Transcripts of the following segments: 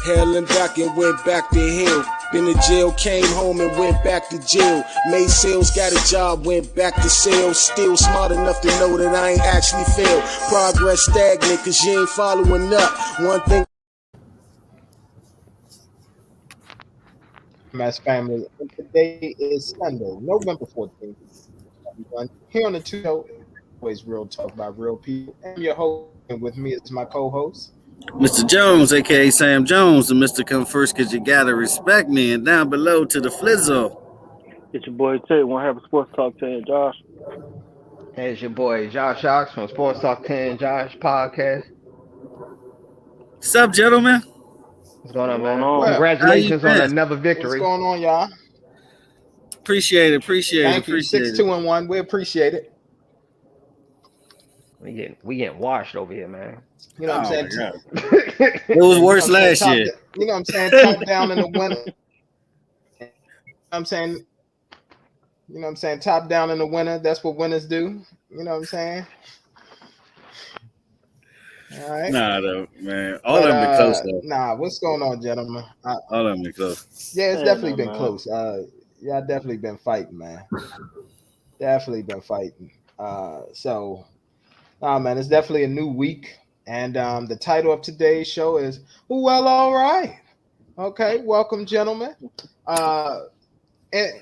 Hell and back and went back to hell. Been to jail, came home and went back to jail. Made sales, got a job, went back to sales. Still smart enough to know that I ain't actually failed. Progress stagnant, cause you ain't following up. One thing. Mass family, and today is Sunday, November 14th. Here on the two show, always real talk by real people. I'm your host, and with me is my co-host, Mr. Jones, aka Sam Jones, and Mr. Come First, cause you gotta respect me, and down below to the Flizzle. It's your boy Ted. Want to have a sports talk today, Josh? Hey, it's your boy Josh Ox from Sports Talk 10 Josh Podcast. What's up, gentlemen? What's going on, What's man? going on? Well, Congratulations how you on been? another what's victory. going on, y'all? Appreciate it. Thank you. 6-2-1. We appreciate it. We getting washed over here, man. You know what I'm saying? God. It was worse last year. You know what I'm saying? Top down in the winter. You know what I'm saying? You know what I'm saying? Top down in the winter. That's what winners do. You know what I'm saying? All right. Nah, though, man. All of them been close, though. Nah, what's going on, gentlemen? All of them been close. Yeah, it's Hey, definitely no, been man. close. Y'all definitely been fighting, man. Definitely been fighting. So, nah, man, it's definitely a new week. And the title of today's show is Well, All Right. Okay, welcome, gentlemen. And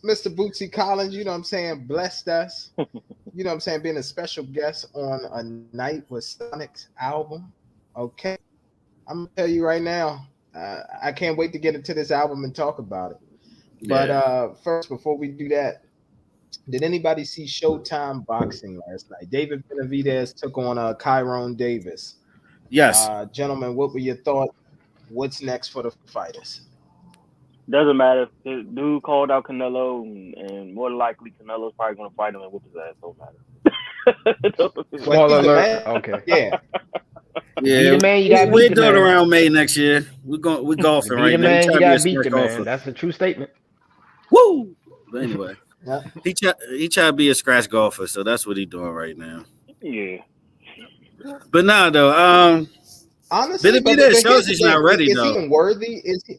Mr. Bootsy Collins, you know what I'm saying, blessed us. You know what I'm saying, being a special guest on A Night with Sonic's album. Okay. I'm gonna tell you right now, I can't wait to get into this album and talk about it. But first, before we do that, did anybody see Showtime boxing last night? David Benavidez took on Kyron Davis. Yes. Gentlemen, what were your thoughts? What's next for the fighters? Doesn't matter. The dude called out Canelo, and more than likely Canelo's probably going to fight him and whoop his ass. Don't matter. Spoiler he's the alert. man. Okay. Yeah. Be Yeah, the man, you gotta we're beat the doing man. around May next year. We're golfing Be right the now. man, He you trying to be a gotta beat smart the golfer. man. That's a true statement. Woo! But anyway, Yeah. he try to be a scratch golfer, so that's what he's doing right now. Yeah. But nah, though, Honestly, Benavidez shows he's here's the not thing. ready, Is though. he even worthy? Is he?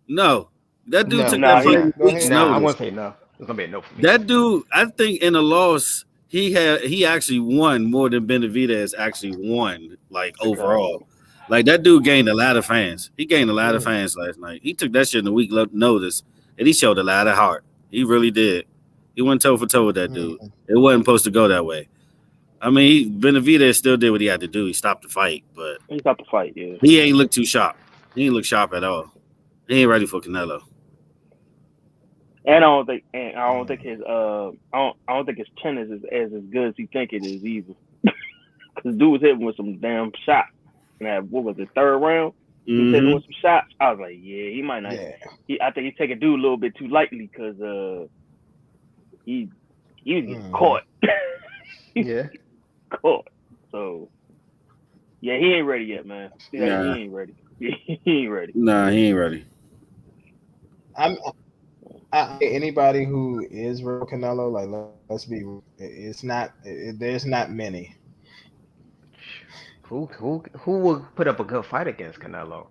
No, that dude No. took Nah, that fight with Go weeks' ahead. Nah, I notice. wouldn't say no. It's gonna be a no for me. That dude, I think in a loss, he actually won more than Benavidez actually won, like overall. Like that dude gained a lot of fans. He gained a lot of fans last night. He took that shit in a week notice, and he showed a lot of heart. He really did. He went toe for toe with that dude. It wasn't supposed to go that way. I mean, Benavidez still did what he had to do. He stopped the fight, but He stopped the fight, yeah. he ain't look too sharp. He ain't look sharp at all. He ain't ready for Canelo. And I don't think his chin is as good as he think it is either. Because dude was hitting with some damn shots. And that, what was it, third round? He was hitting with some shots. I was like, yeah, he might not. Yeah. I think he's taking dude a little bit too lightly because he was getting caught. Yeah. Caught. So yeah, he ain't ready yet, man. Yeah, he ain't ready. He ain't ready. Nah, he ain't ready. Anybody who is real Canelo, like let's be, it's not. There's not many. Who will put up a good fight against Canelo?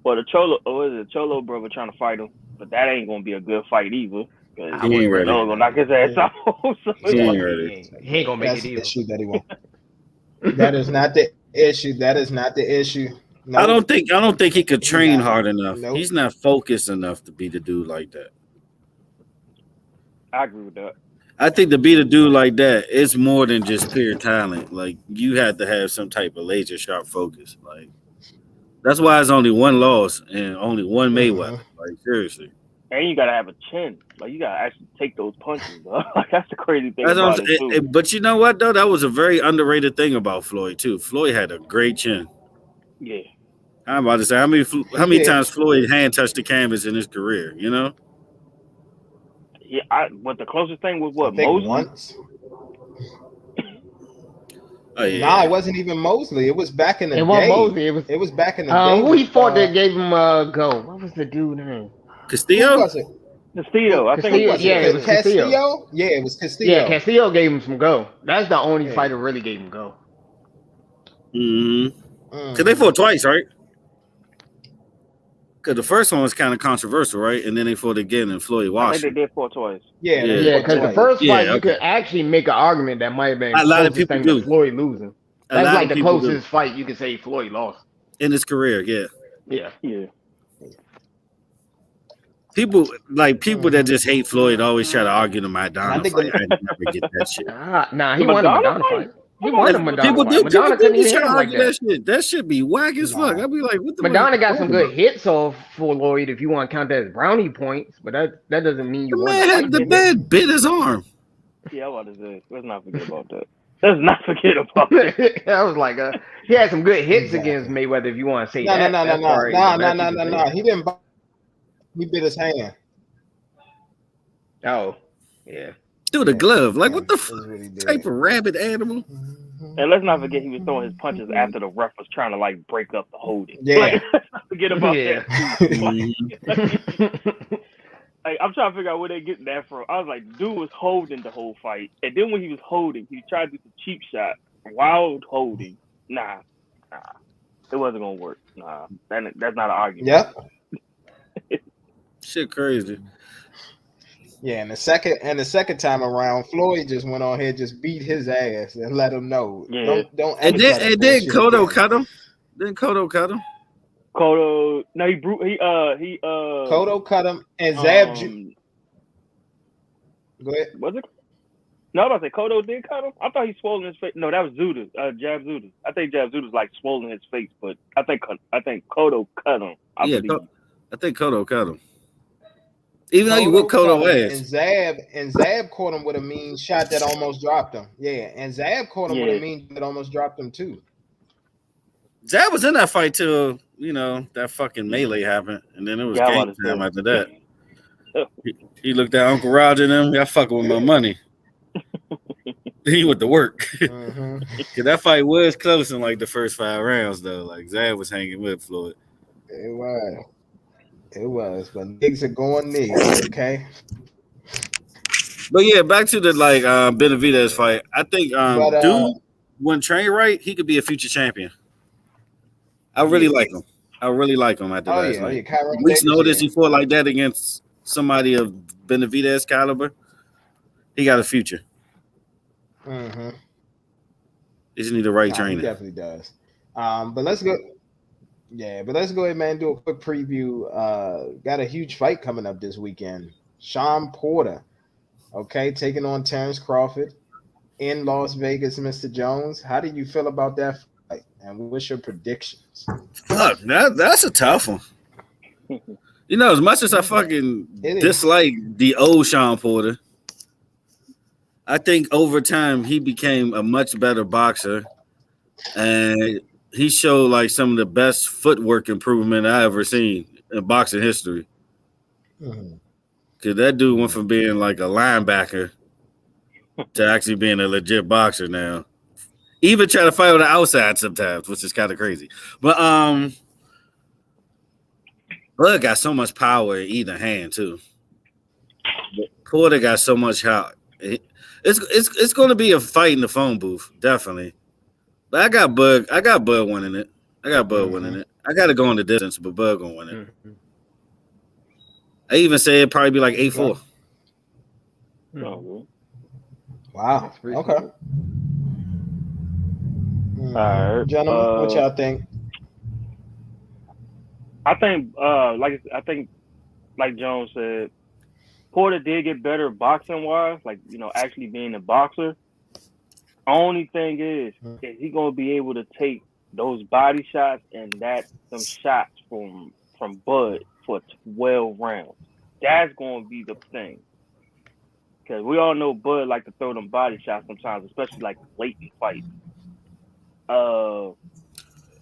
Well, the Cholo brother trying to fight him, but that ain't gonna be a good fight either. He ain't ready. Canelo's gonna knock his ass out. So He ain't ready. He ain't gonna make That's it the either. issue that he won't. That is not the issue. That is not the issue. No. I don't think he could train hard enough. Nope. He's not focused enough to beat a dude like that. I agree with that. I think to beat a dude like that, it's more than just pure talent. Like you have to have some type of laser sharp focus. Like that's why it's only one loss and only one Mayweather. Like seriously. And you gotta have a chin. Like you gotta actually take those punches, bro. Like that's the crazy thing That's about it too. but you know what though? That was a very underrated thing about Floyd too. Floyd had a great chin. Yeah. I'm about to say how many times Floyd hand touched the canvas in his career, you know? Yeah, but the closest thing was what, I think Mosley? once. Oh yeah. Nah, it wasn't even Mosley. It was back in the day. It wasn't Mosley. It was back in the day. Who he fought that gave him a go? What was the dude name? Castillo? Who was it? Castillo. I think it was. Yeah, it was Castillo. Yeah, it was Castillo. Yeah, Castillo gave him some go. That's the only fighter really gave him go. Mm-hmm. Because they fought twice, right? Because the first one was kind of controversial, right? And then they fought again, and Floyd I think washed they him. did 4 twice. Yeah, they Yeah, fought because the twice. first Yeah, fight, you okay. could actually make an argument that might have been A lot of closest people thing do. to Floyd losing. A That's lot like of the people do. closest fight you could say Floyd lost. In his career, yeah. Yeah. Yeah. People that just hate Floyd always try to argue the And I Madonna think fight. I never get that shit. Nah, he The won a Madonna Madonna fight? fight. He won a Madonna People fight. do. Madonna People couldn't do even try hit to him like argue that. that shit. That should be whack as fuck. Nah. I'd be like, what the Madonna got fuck some you talking good hits off for Lloyd if you want to count that as brownie points, but that doesn't mean you about? won The man the had fight. the man bit his arm. Yeah, I was about to say. Let's not forget about that. Let's not forget about that. I was like, he had some good hits Exactly. against Mayweather if you want to say No, that. no, no, That's no, probably the no, best no, you no, can no, say. no. He didn't. He bit his hand. Oh, yeah. Through the glove. Like, what the That's what he did. type of rabid animal? And let's not forget he was throwing his punches after the ref was trying to like break up the holding. Yeah. Like, let's not forget about Yeah. that. Like, I'm trying to figure out where they getting that from. I was like, dude was holding the whole fight, and then when he was holding, he tried to do some cheap shot, wild holding. Nah, it wasn't gonna work. Nah, that's not an argument. Yep. Shit crazy. Yeah, and the second time around, Floyd just went on here, just beat his ass and let him know. Yeah. Don't And ever then try to bullshit Cotto again. cut him. Then Cotto cut him. Cotto, no, he Cotto cut him and Zab. Go ahead. Was it? No, I was about to say Cotto did cut him. I thought he swollen his face. No, that was Zuda. Jab Zuda. I think Jab Zuda's like swollen his face, but I think Cotto cut him. I believe. I think Cotto cut him. Even though you whooped Cotto ass. And Zab caught him with a mean shot that almost dropped him. Yeah, and Zab caught him with a mean that almost dropped him too. Zab was in that fight till that fucking melee happened, and then it was game time after that. He looked at Uncle Roger and them. Y'all fucking with my money. He went to work. Cause that fight was close in like the first 5 rounds though. Like Zab was hanging with Floyd. It was, but niggas are going niggas, okay? But yeah, back to the Benavidez fight. I think dude, when trained right, he could be a future champion. I really like him. After last night. Weeks notice he fought like that against somebody of Benavidez caliber. He got a future. Mm-hmm. He just need the right training. He definitely does. But let's go. Yeah, but let's go ahead, man. Do a quick preview. Got a huge fight coming up this weekend. Sean Porter, okay, taking on Terrence Crawford in Las Vegas. Mr. Jones, how do you feel about that fight? And what's your predictions? Fuck, that's a tough one. As much as I fucking dislike the old Sean Porter, I think over time he became a much better boxer, and he showed like some of the best footwork improvement I ever seen in boxing history. Cause that dude went from being like a linebacker to actually being a legit boxer now. Even try to fight on the outside sometimes, which is kind of crazy. But Bud got so much power in either hand too. Porter got so much power. It's going to be a fight in the phone booth, definitely. But I got Bud winning it. I got to go in the distance, but Bud gonna win it. I even say it'd probably be like 8-4. Wow. Okay. All right, gentlemen, what y'all think? I think, like Jones said, Porter did get better boxing wise, actually being a boxer. Only thing is he gonna be able to take those body shots and some shots from Bud for 12 rounds? That's gonna be the thing, because we all know Bud like to throw them body shots sometimes, especially like late in fights.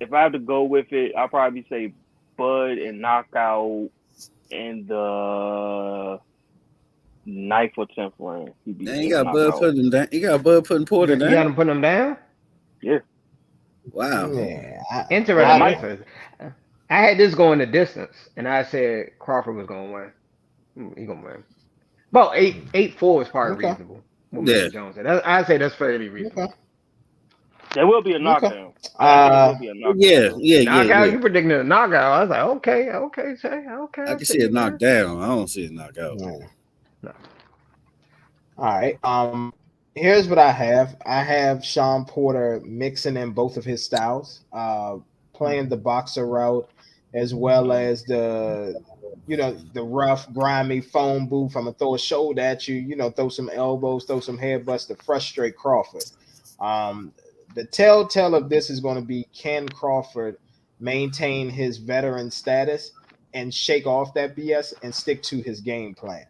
If I have to go with it, I'll probably say Bud and knockout in the 9th or 10th round. You got Bud putting him down. You got Bud putting Porter down. You got him putting him down? Yeah. Wow. Yeah. Interesting. I had this going the distance, and I said Crawford was gonna win. He gonna win. About 8-4 is probably reasonable. What Mr. Jones said. I say that's fairly reasonable. There will be a Okay. knockdown. There will be a knockdown. Knockout. Yeah. You predicting a knockout? I was like, okay, Shay, okay. I can see it knocked down. I don't see it knocked out. Yeah. No. All right. Here's what I have. I have Sean Porter mixing in both of his styles, playing the boxer route as well as the rough, grimy phone booth. I'm gonna throw a shoulder at you, throw some elbows, throw some headbutts to frustrate Crawford. The telltale of this is going to be, can Crawford maintain his veteran status and shake off that BS and stick to his game plan?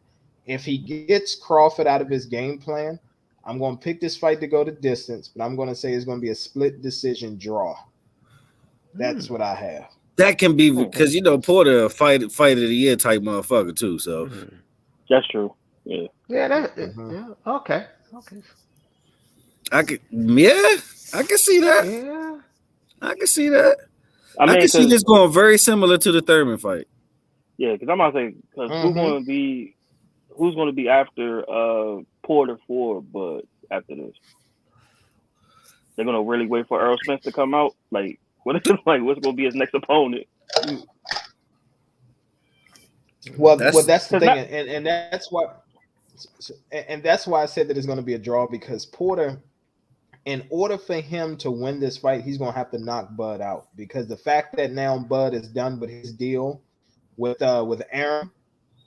If he gets Crawford out of his game plan, I'm going to pick this fight to go the distance, but I'm going to say it's going to be a split decision draw. That's what I have. That can be because Porter a fight of the year type motherfucker too. So that's true. Yeah. Yeah. Okay. I can see that. Yeah. I can see that. I mean, can see this going very similar to the Thurman fight. Yeah, because I'm about to say, who's going to be after Porter for Bud after this? They're going to really wait for Errol Spence to come out? Like, what's going to be his next opponent? Well, that's the thing, and that's why I said that it's going to be a draw, because Porter, in order for him to win this fight, he's going to have to knock Bud out, because the fact that now Bud is done with his deal with Aaron,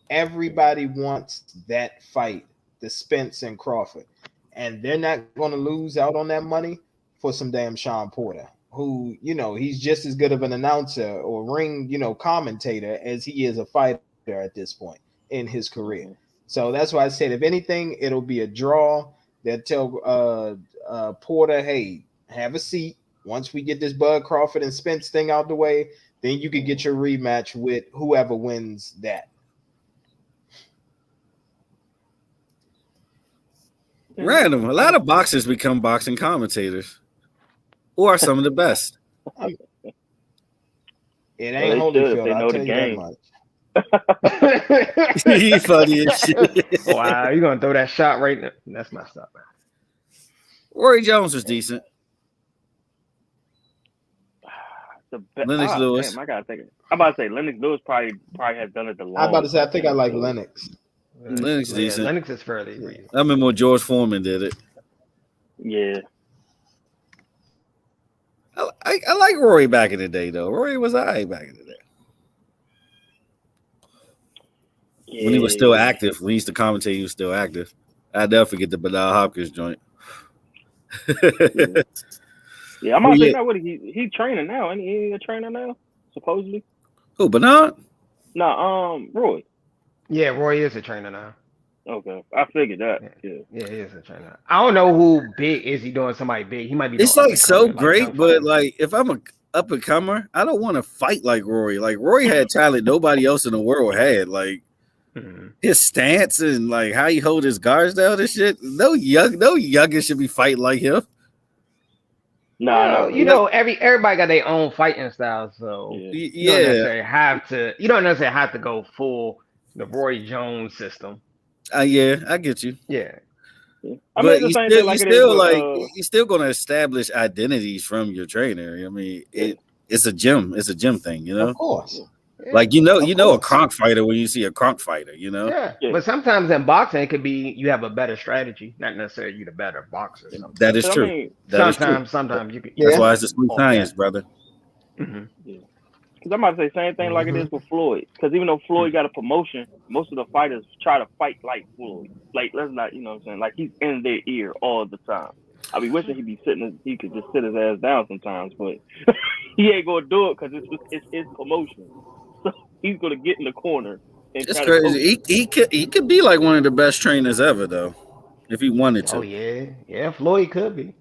everybody wants that fight, the Spence and Crawford, and they're not going to lose out on that money for some damn Sean Porter, who, he's just as good of an announcer or ring, commentator as he is a fighter at this point in his career. So that's why I said, if anything, it'll be a draw. They'll tell Porter, hey, have a seat. Once we get this Bud Crawford and Spence thing out the way, then you could get your rematch with whoever wins that. Random. A lot of boxers become boxing commentators, or some of the best. It ain't Holyfield, I'll tell you that much. He funny as shit. Wow, you gonna throw that shot right now? That's messed up, man. Rory Jones was decent. Lennox Lewis. Damn, I gotta think. I'm about to say Lennox Lewis probably has done it the longest. I'm about to say I think I like Lennox. Lennox is decent. Lennox is fairly reasonable. I remember when George Foreman did it. Yeah. I like Rory back in the day though. Rory was all right back in the day. When he was still active, when he used to commentate, he was still active. I never forget the Bernard Hopkins joint. Yeah, I'm gonna say that. What he training now? Ain't he a trainer now? Supposedly. Who, Bernard? No, Roy. Yeah, Roy is a trainer now. Okay, I figured that. Yeah, he is a trainer. I don't know who big is he doing. Somebody big. He might be. It's like so great, but like if I'm a up and comer, I don't want to fight like Rory. Like Rory had talent nobody else in the world had. Like. His stance and like how he hold his guards down and shit. No youngin should be fighting like him. No, everybody got their own fighting style, so you don't necessarily have to go full the Roy Jones system. Yeah, I get you. Yeah. I mean, you're still gonna establish identities from your trainer. I mean, it's a gym thing, Of course. Like a Kronk fighter when you see a Kronk fighter, Yeah. But sometimes in boxing it could be you have a better strategy, not necessarily you the better boxer. That is true. Sometimes you could. That's why it's a sweet science, brother. Mm-hmm. Yeah. Because I'm about to say same thing like it is with Floyd. Because even though Floyd got a promotion, most of the fighters try to fight like Floyd. Like let's not, what I'm saying? Like he's in their ear all the time. I be wishing he could just sit his ass down sometimes, but he ain't gonna do it because it's his promotion. He's gonna get in the corner. It's crazy. He could be like one of the best trainers ever, though, if he wanted to. Oh yeah, Floyd could be.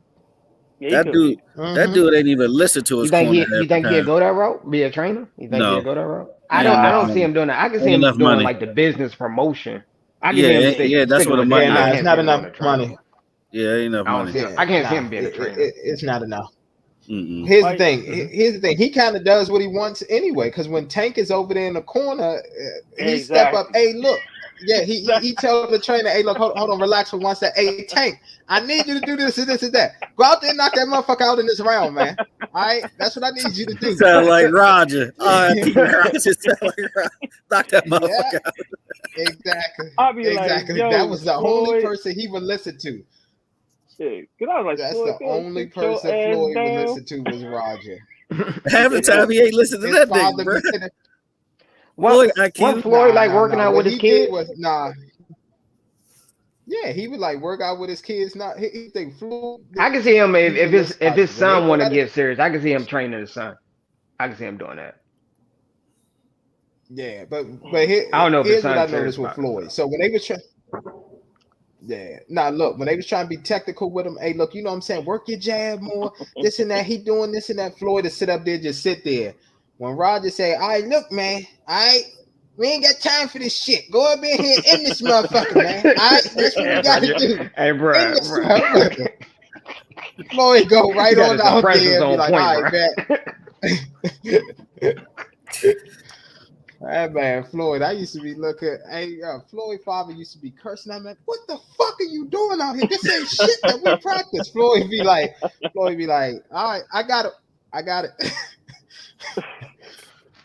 Yeah, that dude ain't even listen to his corner. You think he'll go that route? Be a trainer? You think he'll go that route? I don't see him doing that. I can see him doing like the business promotion. I can see him that's what the money. It's not enough money. Yeah, ain't enough money. I can't see him being a trainer. It's not enough. Here's the thing. He kind of does what he wants anyway. Because when Tank is over there in the corner, he step up. Hey, look, Yeah, he told the trainer, "Hey, look, hold on, relax for 1 second. Hey, Tank, I need you to do this and this and that. Go out there and knock that motherfucker out in this round, man. All right, that's what I need you to do." Sound like Roger. R.I.P. Roger. Sound like Roger. Knock that motherfucker out. Exactly. I'll be Exactly. like, That was the Floyd, only person he would listen to. Yeah, because I was like, That's Floyd, the only person Floyd would listen to was Roger. Half the time he ain't listening to that nigga, bro. What Floyd like working out with his kids? Yeah, he would like work out with his kids. Not he think Floyd. I can see him if his son want to get serious. I can see him training his son. I can see him doing that. Yeah, but here, I don't know if here's what I noticed with Floyd. So when they was trying, look, when they was trying to be technical with him, hey, look, you know what I'm saying, work your jab more, this and that. He doing this and that. Floyd to sit up there, just sit there. When Roger say, "All right, look, man, all right, we ain't got time for this shit. Go up in here in this motherfucker, man. All right, that's what we gotta do. Hey, bro. Floyd go right on out there and be like, all right, man. That man, Floyd, I used to be looking, Floyd father used to be cursing. I'm like, what the fuck are you doing out here? This ain't shit that we practice. Floyd be like, all right, I got it.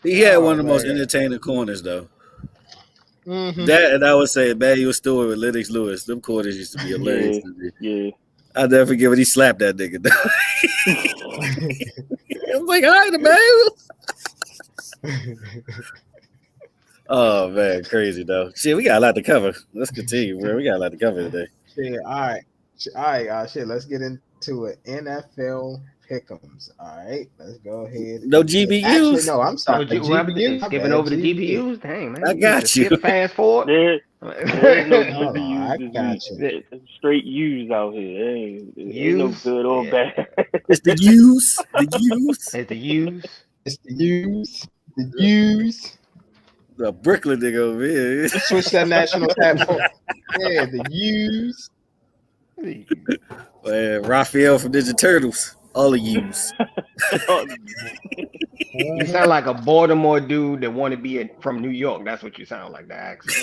He had one of the most entertaining corners, though. Mm-hmm. That, and I would say Emmanuel Stewart with Lennox Lewis. Them corners used to be hilarious to me. Yeah. I'll never forget when he slapped that nigga down. I was like, all right, Emmanuel. Oh, man, crazy, though. Shit, we got a lot to cover. Let's continue, bro. We got a lot to cover today. Yeah, all right. Shit, let's get into it. NFL pick'ems. All right, let's go ahead. No GBUs? Actually, no, I'm sorry. GBUs? Skipping over the GBUs? Dang, man. I got you. Fast forward. I got you. Straight U's out here. Ain't no good or bad. It's the U's. The U's. It's the U's. It's the U's. The U's. The Brooklyn nigga over here. Switch that national tab. Yeah, the U's. Man, Raphael from Ninja Turtles. All the U's. You sound like a Baltimore dude that want to be from New York. That's what you sound like, the accent.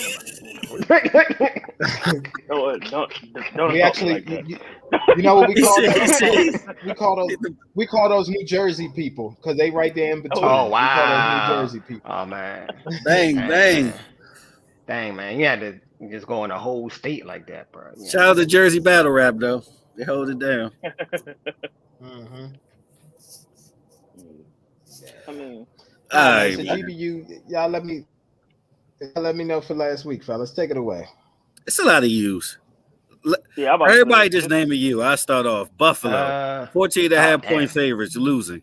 We actually, like you know what we call those? We call those New Jersey people because they right there in between. Oh, wow. We call those New Jersey people. Oh, man. Dang, man. You had to just go in a whole state like that, bro. Yeah. Shout out to Jersey Battle Rap, though. They hold it down. Mm-hmm. I mean, all right, so GBU, y'all let me know for last week, fellas. Take it away. It's a lot of U's. Yeah, everybody just name a U. I start off. Buffalo, 14.5 point favorites, losing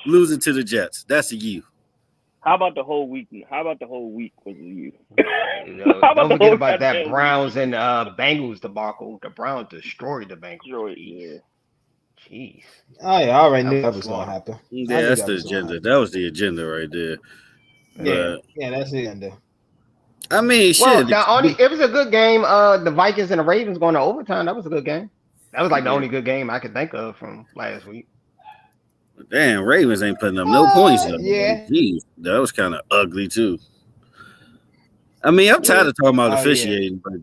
to the Jets. That's a U. How about the whole week? How about the whole week was a U? Don't forget about that Browns and Bengals debacle. The Browns destroyed the Bengals. Yeah. Jeez. Oh yeah, I already knew that was gonna happen. Yeah, that's the agenda. That was the agenda right there. Yeah, that's the agenda. I mean, shit. It was a good game. The Vikings and the Ravens going to overtime. That was a good game. That was like the only good game I could think of from last week. Damn, Ravens ain't putting up no points. Yeah. Jeez, that was kind of ugly too. I mean, I'm tired of talking about officiating, but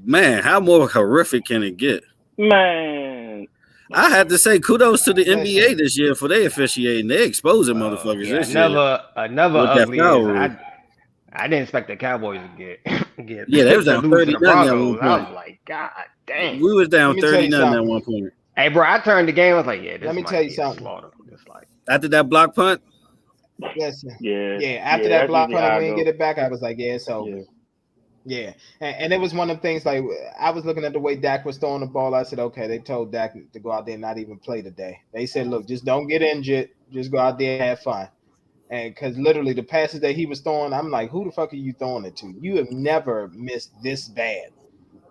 man, how more horrific can it get? Man, I had to say kudos to the NBA this year for their officiating. They exposing motherfuckers this year. Another ugly. I didn't expect the Cowboys to get yeah, they was down 30-0 at one point. I was like, God damn. We was down 30-0 at one point. Hey, bro, I turned the game. I was like, yeah, this let me tell you something. After that block punt? Yes. Yeah. After that block punt, I didn't get it back. I was like, yeah, so yeah. And it was one of the things, like, I was looking at the way Dak was throwing the ball. I said, okay, they told Dak to go out there and not even play today. They said, look, just don't get injured. Just go out there and have fun. And because literally the passes that he was throwing, I'm like, who the fuck are you throwing it to? You have never missed this bad.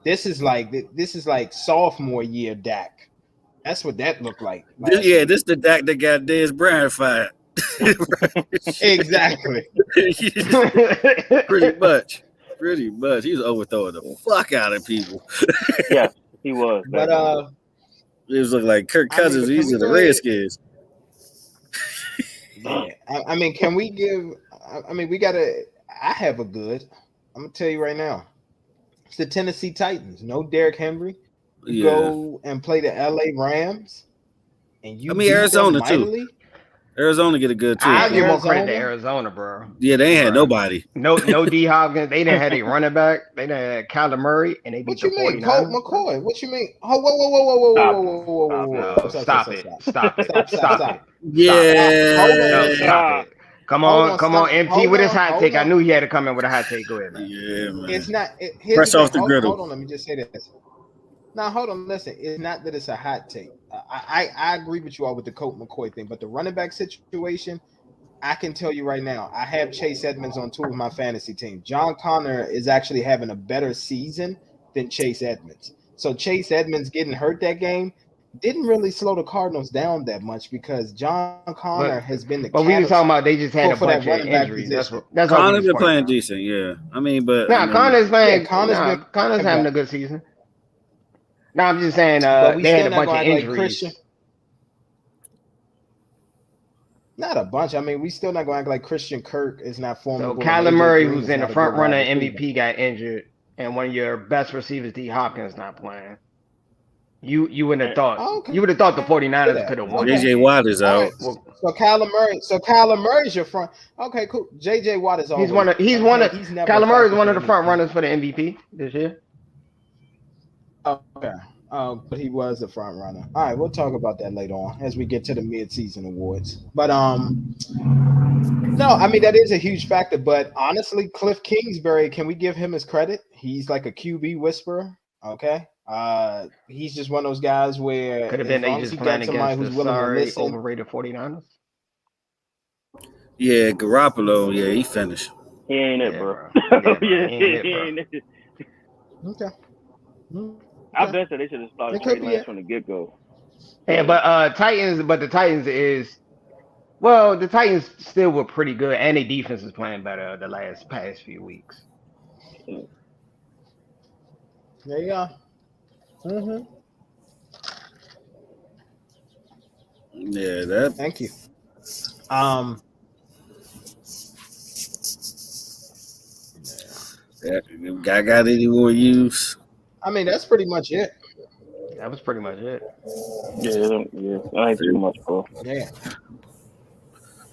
This is like sophomore year Dak. That's what that looked like. This is the Dak that got Dez Bryant fired. Exactly. Pretty much. He was overthrowing the fuck out of people. Yeah, he was. But it was looking like Kirk Cousins. These are the Redskins. Yeah. I mean, can we give? I mean, we gotta. I have a good. I'm gonna tell you right now. It's the Tennessee Titans. No Derrick Henry. You Yeah. go and play the LA Rams, and you beat Arizona them too. mightily. Arizona get a good too. I give more credit to Arizona, bro. Yeah, they ain't had nobody. No D Hopkins. They didn't have a running back. They didn't have Kyler Murray, and they beat the 49ers. What you mean, Colt McCoy? What you mean? Oh, whoa. Stop it. Yeah. Stop it. Come on, MT with his hot take. I knew he had to come in with a hot take. Go ahead, man. Yeah, man. It's not. Fresh off the griddle. Hold on, let me just say this. Now, hold on, listen. It's not that it's a hot take. I agree with you all with the Colt McCoy thing, but the running back situation, I can tell you right now, I have Chase Edmonds on 2 of my fantasy teams. John Connor is actually having a better season than Chase Edmonds. So Chase Edmonds getting hurt that game didn't really slow the Cardinals down that much because John Connor has been the. But we were talking about they just had a bunch of injuries. That's Connor's been playing decent, yeah. I mean, but Connor's playing. Connor's having a good season. No, I'm just saying they had a bunch of injuries. Not a bunch. I mean, we still not going to act like Christian Kirk is not formidable. So Kyler Murray, who's in the front runner MVP, got injured, and one of your best receivers, D Hopkins, not playing. You wouldn't have thought. Okay. You would have thought the 49ers could have won. JJ Watt is out. Right. So Kyler Murray's your front. Okay, cool. JJ Watt is always. Kyler Murray is one of the front runners for the MVP this year. Okay. But he was the front runner. All right, we'll talk about that later on as we get to the midseason awards. But no, I mean that is a huge factor. But honestly, Cliff Kingsbury, can we give him his credit? He's like a QB whisperer. Okay. He's just one of those guys where could have been they just playing against the sorry overrated 49ers. Yeah, Garoppolo. Yeah, he finished. He ain't it, bro. He ain't it. Okay. I bet that they should have started Trey Lance from the get go. Yeah, but the Titans still were pretty good, and their defense is playing better the past few weeks. There you go. Mm-hmm. Yeah, that. Thank you. Guy got any more use? I mean, that's pretty much it. That was pretty much it. Yeah. I ain't too much, bro. Yeah.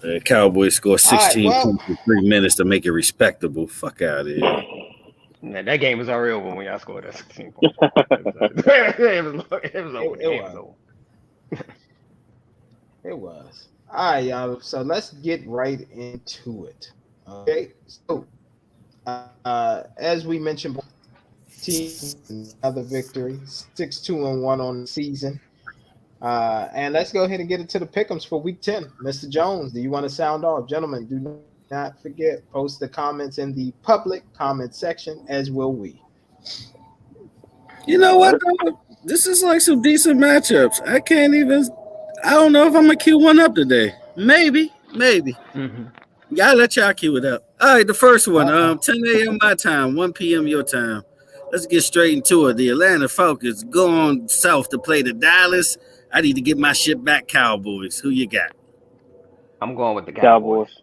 The Cowboys score 16 points in 3 minutes to make it respectable. Fuck out of here. Man, that game was already over when y'all scored that 16 points. It was over. It was. All right, y'all. So let's get right into it. Okay. So, as we mentioned, team another victory, 6-2-1 on the season. And let's go ahead and get into the pick'ems for week 10. Mr. Jones, do you want to sound off? Gentlemen, do not forget, post the comments in the public comment section, as will we. You know what, though? This is like some decent matchups. I don't know if I'm going to queue one up today. Maybe. Mm-hmm. Y'all let y'all queue it up. All right, the first one, 10 a.m. my time, 1 p.m. your time. Let's get straight into it. The Atlanta Falcons going south to play the Dallas. I need to get my shit back, Cowboys. Who you got? I'm going with the Cowboys.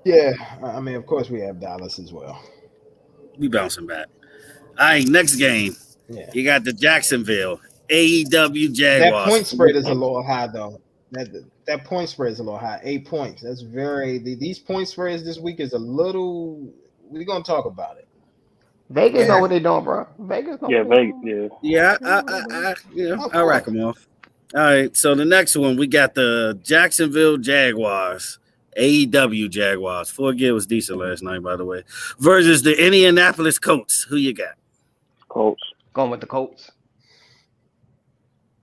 Yeah, I mean, of course we have Dallas as well. We bouncing back. All right, next game. Yeah. You got the Jacksonville AEW Jaguars. That point spread is a little high, though. That point spread is a little high. 8 points. That's these point spreads this week is a little. We're gonna talk about it. Vegas know what they're doing, bro. Vegas. Yeah, I'll rack them off. All right, so the next one we got the Jacksonville Jaguars. AEW Jaguars. 4G was decent last night, by the way. Versus the Indianapolis Colts. Who you got? Colts. Going with the Colts.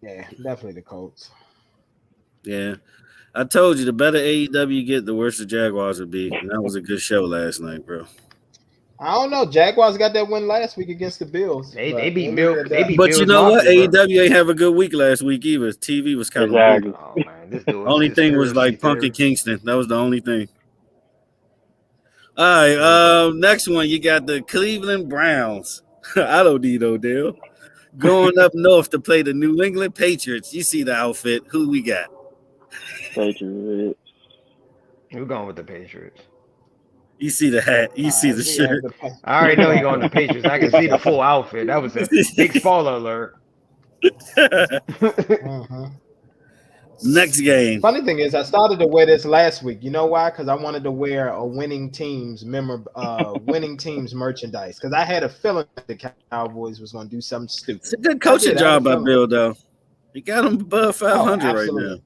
Yeah, definitely the Colts. Yeah. I told you, the better AEW you get, the worse the Jaguars would be. And that was a good show last night, bro. I don't know. Jaguars got that win last week against the Bills. They beat Bills. But you know what? AEW ain't have a good week last week either. TV was kind of good. Oh, man. This dude only thing was like Punk and Kingston. That was the only thing. All right. Next one, you got the Cleveland Browns. I don't need Odell. Going up north to play the New England Patriots. You see the outfit. Who we got? Patriots. We're going with the Patriots. You see the hat. You see the shirt. I already know you're going to Patriots. I can see the full outfit. That was a big spoiler alert. Next game. Funny thing is, I started to wear this last week. You know why? Because I wanted to wear a winning team's merchandise. Because I had a feeling that the Cowboys was going to do something stupid. It's a good coaching job by Bill, though. He got him above 500 right now.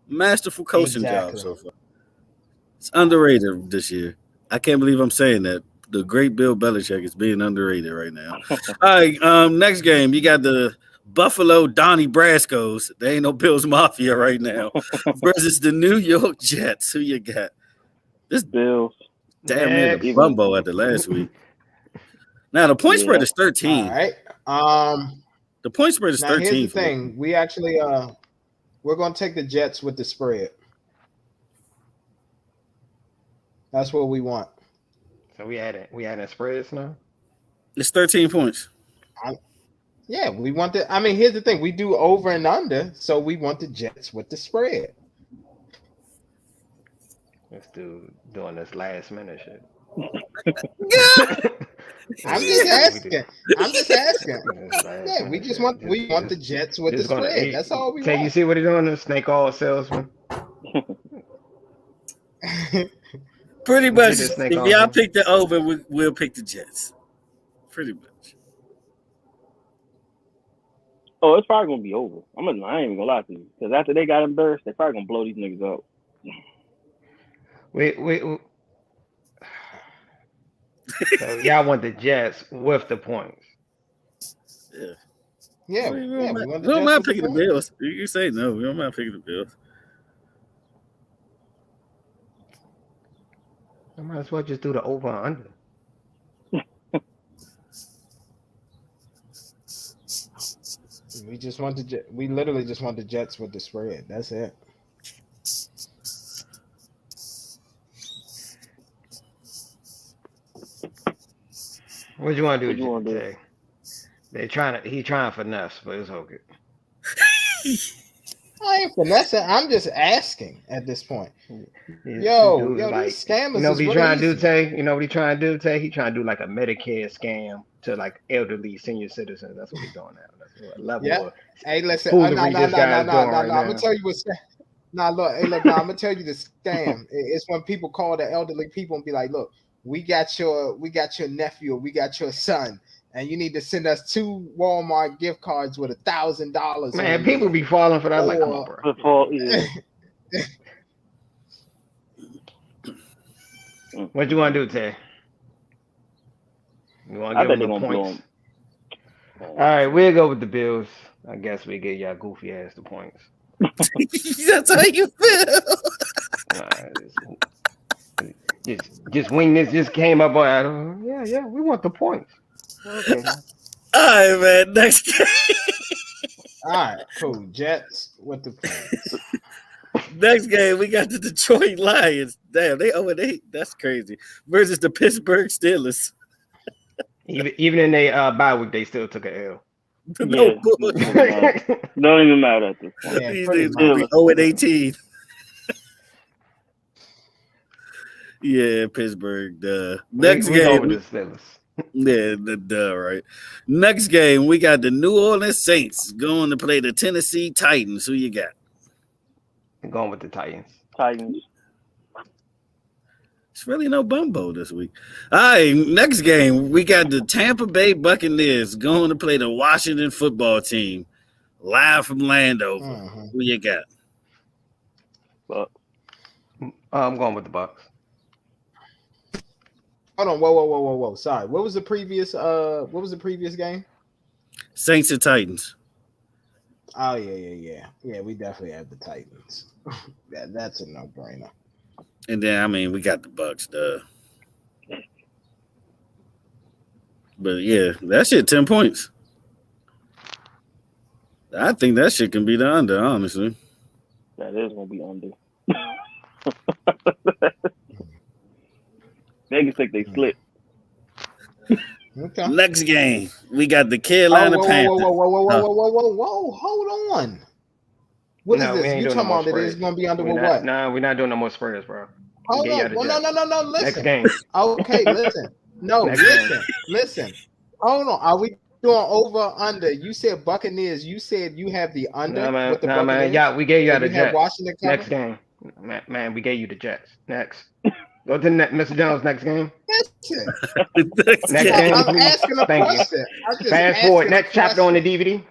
Masterful coaching job so far. It's underrated this year. I can't believe I'm saying that. The great Bill Belichick is being underrated right now. All right, next game, you got the Buffalo Donnie Brascos. They ain't no Bills Mafia right now. Versus the New York Jets. Who you got? This Bills. Damn near the Bumbo at the last week. Now the point spread is 13. All right. The point spread is 13. Here's the thing. We actually we're gonna take the Jets with the spread. That's what we want. So we adding spreads now? It's 13 points. Yeah, we want the. I mean, here's the thing: we do over and under, so we want the Jets with the spread. Let's doing this last minute shit. I'm just asking. Yeah, we want the Jets with the spread. That's all we want. You see what he's doing? The snake oil salesman. Pretty much. If y'all pick the over, we'll pick the Jets. Pretty much. Oh, it's probably gonna be over. I ain't even gonna lie to you, because after they got embarrassed, they probably gonna blow these niggas out. Wait. So y'all want the Jets with the points? Yeah. We don't mind picking the Bills. You say no. We don't mind picking the Bills. I might as well just do the over and under. We literally just want the Jets with the spread. That's it. What you want to do? He trying to finesse, but it's okay. I ain't finessing. I'm just asking at this point. Yo, like, these scammers. You know what he trying to do, Tay? You know what he trying to do, Tay? He trying to do like a Medicare scam to like elderly senior citizens. That's what he's doing now. That's what level of hey, listen. I'm gonna tell you what's. I'm gonna tell you the scam. It's when people call the elderly people and be like, "Look, we got your nephew, or we got your son, and you need to send us 2 Walmart gift cards with $1,000." Man, people be falling for that. Like, come on, bro. What you want to do, Tay? You want to give them the points? All right, we'll go with the Bills. I guess we get y'all goofy ass the points. That's how you feel. Just wing this. Just came up on. Yeah. We want the points. Okay. All right, man. Next game. All right, cool. Jets with the points. Next game, we got the Detroit Lions. Damn, they 0-8. That's crazy. Versus the Pittsburgh Steelers. Even in their bye week, they still took an L. No bullshit. Don't even matter at this point. These things will be 0-18. Yeah, Pittsburgh. Next game. Over the Steelers. Yeah, right. Next game, we got the New Orleans Saints going to play the Tennessee Titans. Who you got? I'm going with the Titans. It's really no bumbo this week. All right, next game, we got the Tampa Bay Buccaneers going to play the Washington football team live from Landover. Mm-hmm. Who you got? Bucks. I'm going with the Bucks. Hold on, whoa. Sorry. What was the previous game? Saints and Titans. Oh yeah. Yeah, we definitely have the Titans. That's a no-brainer. And then we got the Bucks, duh. But yeah, that shit 10 points. I think that shit can be the under, honestly. That is gonna be under. Vegas think they split. Okay. Next game, we got the Carolina Panthers. Whoa! Hold on. What is this? You talking about that it's gonna be under with what? Nah, we're not doing no more spreads, bro. Hold on. Well, no. Listen. Next game. Okay, listen. No, listen. Hold on. Are we doing over under? You said Buccaneers. You said you have the under with the Buccaneers. Man. Yeah, we gave you the Jets. Washington cover? Next game. Man, we gave you the Jets. Next. Go to Mr. Jones. Next game. Next game. I'm please. asking a question. Fast forward. Next chapter on the DVD.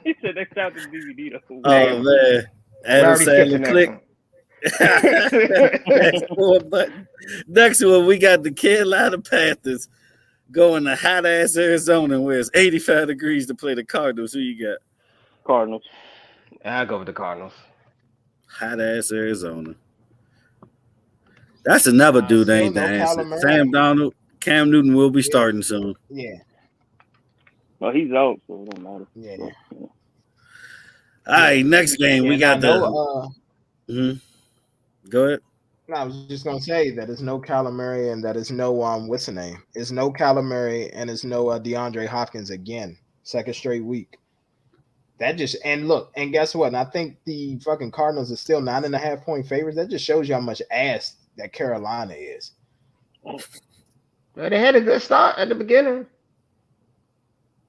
He said next chapter on the DVD. Oh man. Adam Sandler click. Next one, we got the Carolina Panthers going to hot ass Arizona where it's 85 degrees to play the Cardinals. Who you got? Cardinals. I'll go with the Cardinals. Hot ass Arizona. That's another dude that ain't the answer. Sam Donald, Cam Newton will be starting soon. Yeah. Well, he's out, so it don't matter. Yeah. All right, next game we got the. Go ahead. No, I was just gonna say that it's no Kyler Murray and that it's no what's the name? It's no Kyler Murray and it's no DeAndre Hopkins again. Second straight week. That just and look and guess what? And I think the fucking Cardinals are still 9.5 point favorites. That just shows you how much ass that Carolina is. Well, they had a good start at the beginning.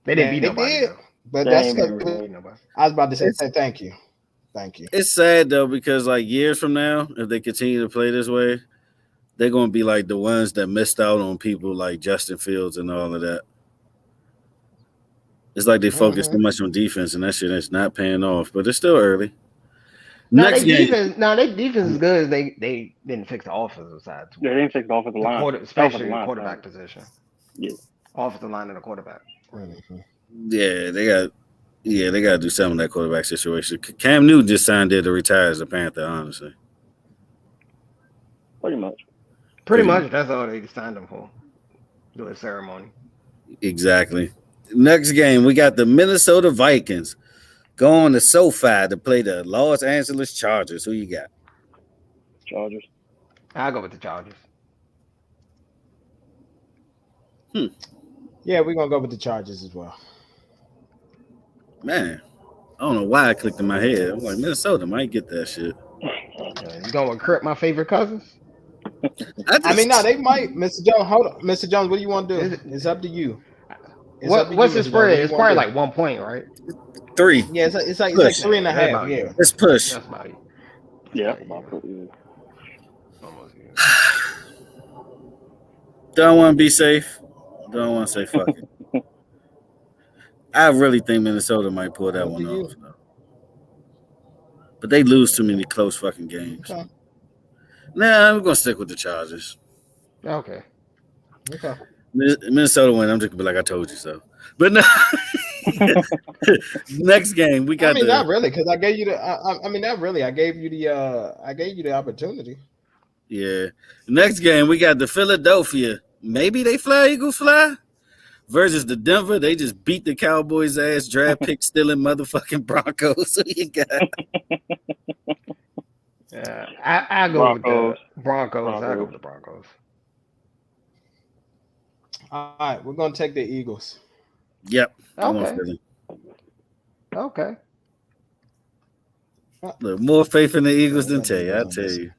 They didn't beat nobody. Did, but that's nobody. I was about to say thank you. It's sad though because like years from now, if they continue to play this way, they're gonna be like the ones that missed out on people like Justin Fields and all of that. It's like they focus too much on defense and that shit is not paying off. But it's still early. Their defense is good. They didn't fix the offensive side. They didn't fix the offensive line, especially the quarterback position. Yeah, offensive line and the quarterback. Yeah, they got to do something in that quarterback situation. Cam Newton just signed there to retire as a Panther, honestly. Pretty much. That's all they signed him for. Do a ceremony. Exactly. Next game, we got the Minnesota Vikings going to SoFi to play the Los Angeles Chargers. Who you got? Chargers. I'll go with the Chargers. Yeah, we're going to go with the Chargers as well. Man, I don't know why I clicked in my head. I'm like, Minnesota might get that shit. You going to recruit my favorite cousins? I mean, no, they might. Mr. Jones, hold on. Mr. Jones, what do you want to do? It's up to you. What's the spread? It's probably like 1 point, right? 3. Yeah, it's like 3.5. Yeah, let's push. That's about it. Yeah. Don't want to be safe. Don't want to say fuck it. I really think Minnesota might pull that one off, though. But they lose too many close fucking games. Okay. Nah, I'm gonna stick with the Chargers. Okay. Minnesota win. I'm just gonna be like I told you so. But no. Next game we got. Not really, because I gave you the. Not really. I gave you the opportunity. Yeah. Next game we got the Philadelphia. Maybe they fly, Eagles fly. Versus the Denver, they just beat the Cowboys' ass, draft pick stealing motherfucking Broncos. Who you got? I go with the Broncos. I go with the Broncos. All right, we're gonna take the Eagles. Yep. Okay. Look, more faith in the Eagles than Tay. I tell you.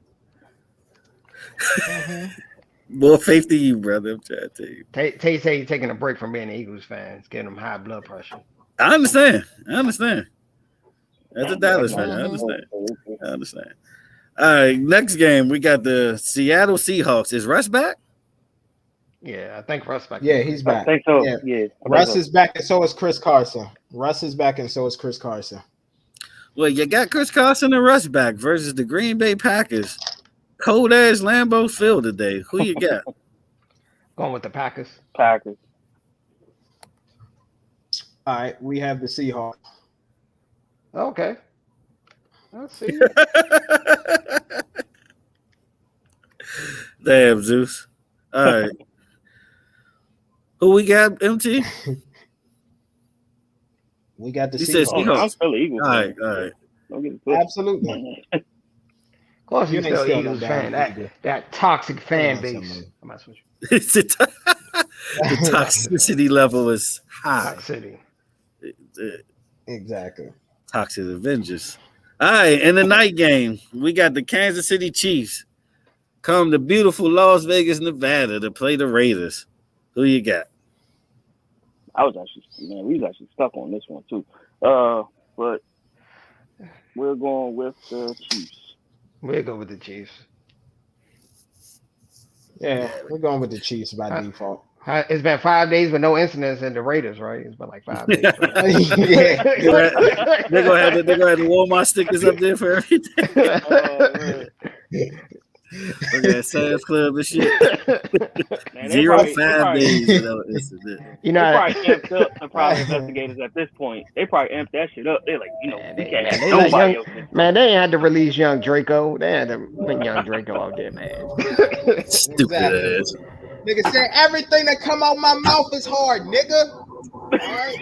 More faith than you, brother. I'm trying to tell you. Tay say he's taking a break from being an Eagles fan. It's giving him high blood pressure. I understand. As a Dallas fan, I understand. All right, next game we got the Seattle Seahawks. Is Russ back? Yeah, I think Russ back. Yeah, he's back. I think so. Yeah. Russ is back, and so is Chris Carson. Well, you got Chris Carson and Russ back versus the Green Bay Packers. Cold ass Lambeau Field today. Who you got? Going with the Packers. All right, we have the Seahawks. Okay. Let's see. Damn, Zeus. All right. Who we got, MT? We got the Seahawks. Said Seahawks. I'm still Eagles. All right. Absolutely. Of course, you're still Eagles fan. That toxic fan base. The toxicity level is high. Toxicity. Exactly. Toxic Avengers. All right, in the night game, we got the Kansas City Chiefs come to beautiful Las Vegas, Nevada to play the Raiders. Who you got? We was actually stuck on this one too. But we're going with the Chiefs. We'll go with the Chiefs. Yeah, we're going with the Chiefs by default. It's been 5 days with no incidents in the Raiders, right? It's been like 5 days. Right? Yeah, they're gonna have the Walmart stickers up there for everything. Look at Sam's Club and shit. Man, 5 days without incident. You know, they probably amped up the private investigators at this point. They probably amped that shit up. They're like, we can't have nobody else. Man, they ain't had to release young Draco. They had to bring young Draco out there, man. Stupid ass. Nigga said everything that come out my mouth is hard, nigga. All right.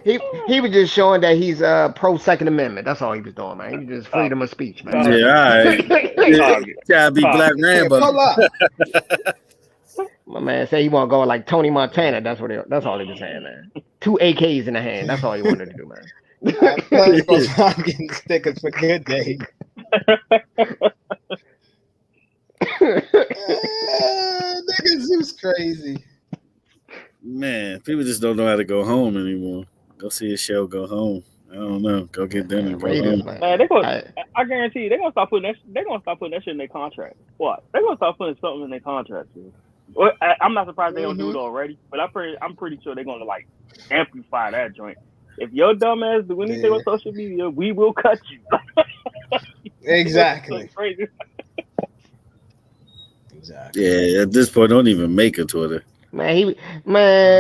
He was just showing that he's pro Second Amendment. That's all he was doing, man. He was just freedom of speech, man. Yeah, all right. Gotta be Black Rambo. Pull up. My man said he want to go like Tony Montana. That's all he was saying, man. 2 AKs in the hand. That's all he wanted to do, man. I'm getting stickers for good day. Niggas is crazy. Man, people just don't know how to go home anymore. Go see a show, go home. I don't know. Go get dinner, go home. Man, I guarantee you, they're gonna start putting that. They're gonna start putting that shit in their contract. What? They're gonna start putting something in their contract. Dude. Well, I'm not surprised they don't do it already, but I'm pretty sure they're gonna like amplify that joint. If your dumb ass do anything on social media, we will cut you. Exactly. Crazy. Exactly. Yeah, at this point, don't even make a Twitter. Man,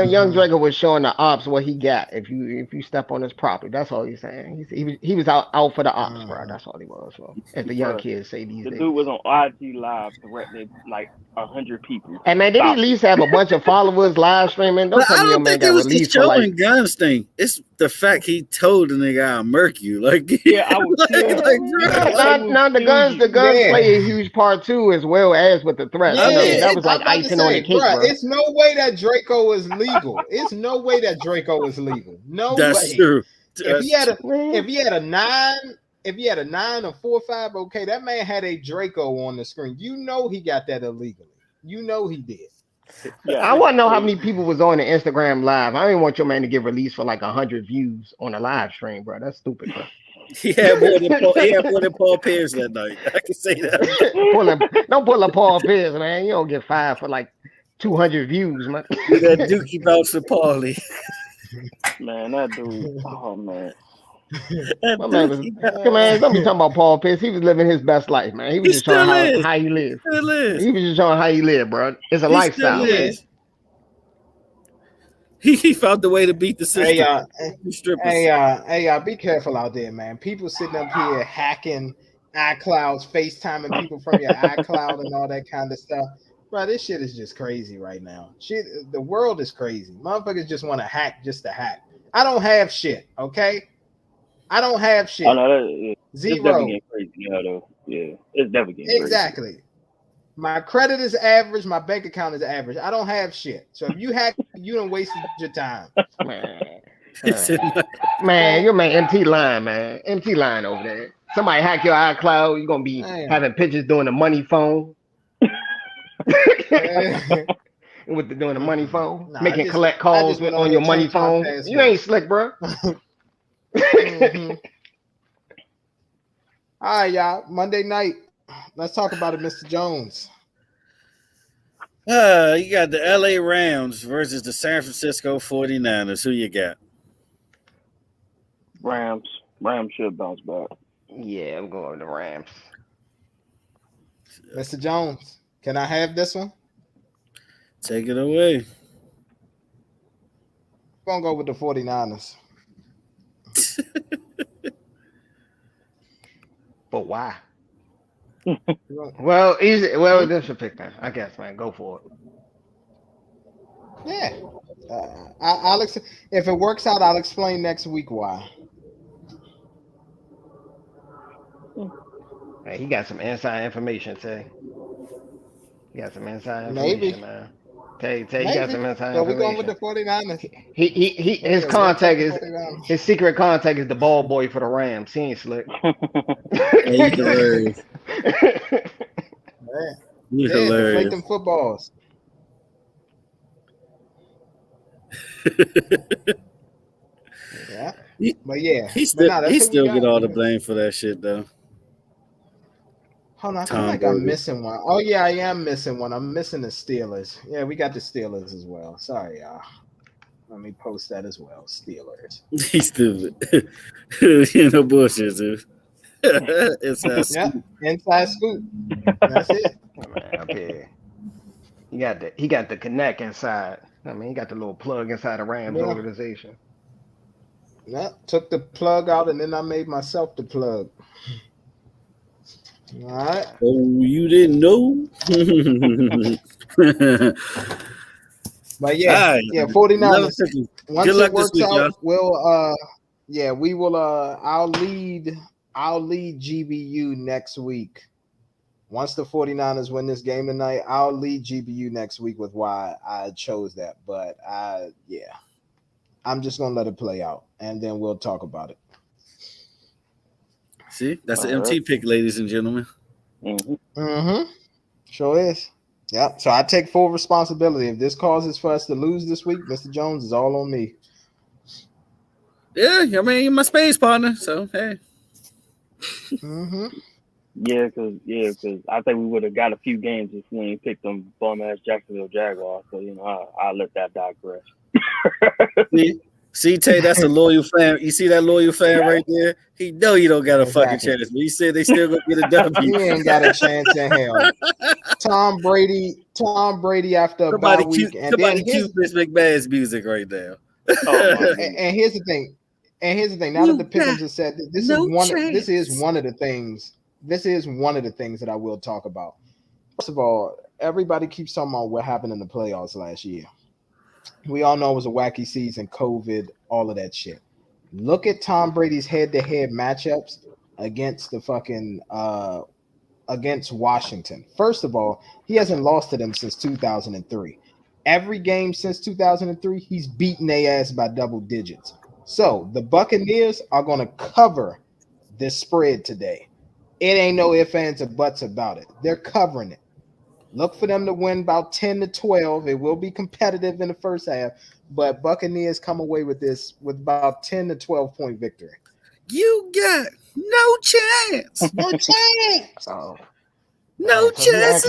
young Draco was showing the ops what he got if you step on his property. That's all he's saying. He was out for the ops, bro. That's all he was. So, as the young kids say these days. The dude was on IG Live threatening like 100 people. And man, did he at least have a bunch of followers live streaming? Don't tell me your man got released for like. It was the guns thing. It's the fact he told the nigga I'll murk you. Like, yeah, I was now the guns play a huge part too, as well as with the threat. Yeah, that was like icing on the cake, bro. It's no way that Draco is legal. It's no way that Draco is legal. No That's way. True. If he had a 9 or 4.5, okay, that man had a Draco on the screen. You know he got that illegally. You know he did. Yeah, I want to know how many people was on the Instagram live. I didn't want your man to get released for like 100 views on a live stream, bro. That's stupid, bro. He had more than Paul Pierce that night. I can say that. Don't pull a Paul Pierce, man. You don't get fired for like 200 views, man. That Dookie vouch for Paulie. Man, that dude. Oh man. Man, don't be talking about Paul Pierce. He was living his best life, man. He was just showing how he lived. He was just showing how he lived, bro. It's a lifestyle. He found the way to beat the system. Hey, y'all, be careful out there, man. People sitting up here hacking iClouds, FaceTiming people from your iCloud and all that kind of stuff. Bro, this shit is just crazy right now. Shit, the world is crazy. Motherfuckers just want to hack just to hack. I don't have shit, okay? I don't have shit. Oh, no, Zero. It's definitely getting crazy, though. Yeah, it's definitely getting exactly. Crazy. My credit is average. My bank account is average. I don't have shit. So if you hack, you done wasted your time. Man, your man MT line, man. MT line over there. Somebody hack your iCloud, you're gonna be having pictures doing the money phone. With doing the money phone, making collect calls on your money phone. You ain't slick, bro. All right, y'all. Monday night. Let's talk about it, Mr. Jones. You got the LA Rams versus the San Francisco 49ers. Who you got? Rams. Rams should bounce back. Yeah, I'm going with the Rams. Mr. Jones, can I have this one? Take it away. I'm going to go with the 49ers. But why? Well, easy. Well, this a pick, man. I guess, man. Go for it. Yeah. If it works out, I'll explain next week why. Hey, he got some inside information, say. He got some inside information, man. Tay, you got some inside So we're going with information. the 49ers. His contact is his secret contact is the ball boy for the Rams. He ain't slick. Hey, hilarious. Yeah, deflate them footballs. Yeah, but yeah, he still get all the blame for that shit though. Hold on, I feel like I'm missing one. Oh yeah, I am missing one. I'm missing the Steelers. Yeah, we got the Steelers as well. Sorry, y'all. Let me post that as well. Steelers. He's stupid. You know, bullshit, dude. Inside scoop. Inside scoop. That's it. Man, up here. He got the connect inside. I mean, he got the little plug inside the Rams organization. Yeah, took the plug out and then I made myself the plug. All right. Oh, you didn't know? But yeah, 49ers. Once it works out, we will I'll lead GBU next week. Once the 49ers win this game tonight, I'll lead GBU next week with why I chose that. But I'm just gonna let it play out and then we'll talk about it. See, that's an MT pick, ladies and gentlemen. Sure is. Yep. So I take full responsibility. If this causes for us to lose this week, Mr. Jones, is all on me. Yeah, I mean, you're my space partner, so hey. Yeah, because I think we would have got a few games if we ain't picked them bum ass Jacksonville Jaguars. So I'll let that digress. See, Tay, that's a loyal fan. You see that loyal fan right there? He know you don't got a fucking chance, but he said they still gonna get a W. He ain't got a chance in hell. Tom Brady after a bye week, and then cue Vince McMahon's music right now. And here's the thing. Now that the Pickens have said this is one of the things that I will talk about. First of all, everybody keeps talking about what happened in the playoffs last year. We all know it was a wacky season, COVID, all of that shit. Look at Tom Brady's head-to-head matchups against the fucking against Washington. First of all, he hasn't lost to them since 2003. Every game since 2003, he's beaten their ass by double digits. So the Buccaneers are going to cover this spread today. It ain't no ifs, ands, or buts about it. They're covering it. Look for them to win about 10-12. It will be competitive in the first half, but Buccaneers come away with this with about 10 to 12 point victory. You got no chance. No chance. No chance.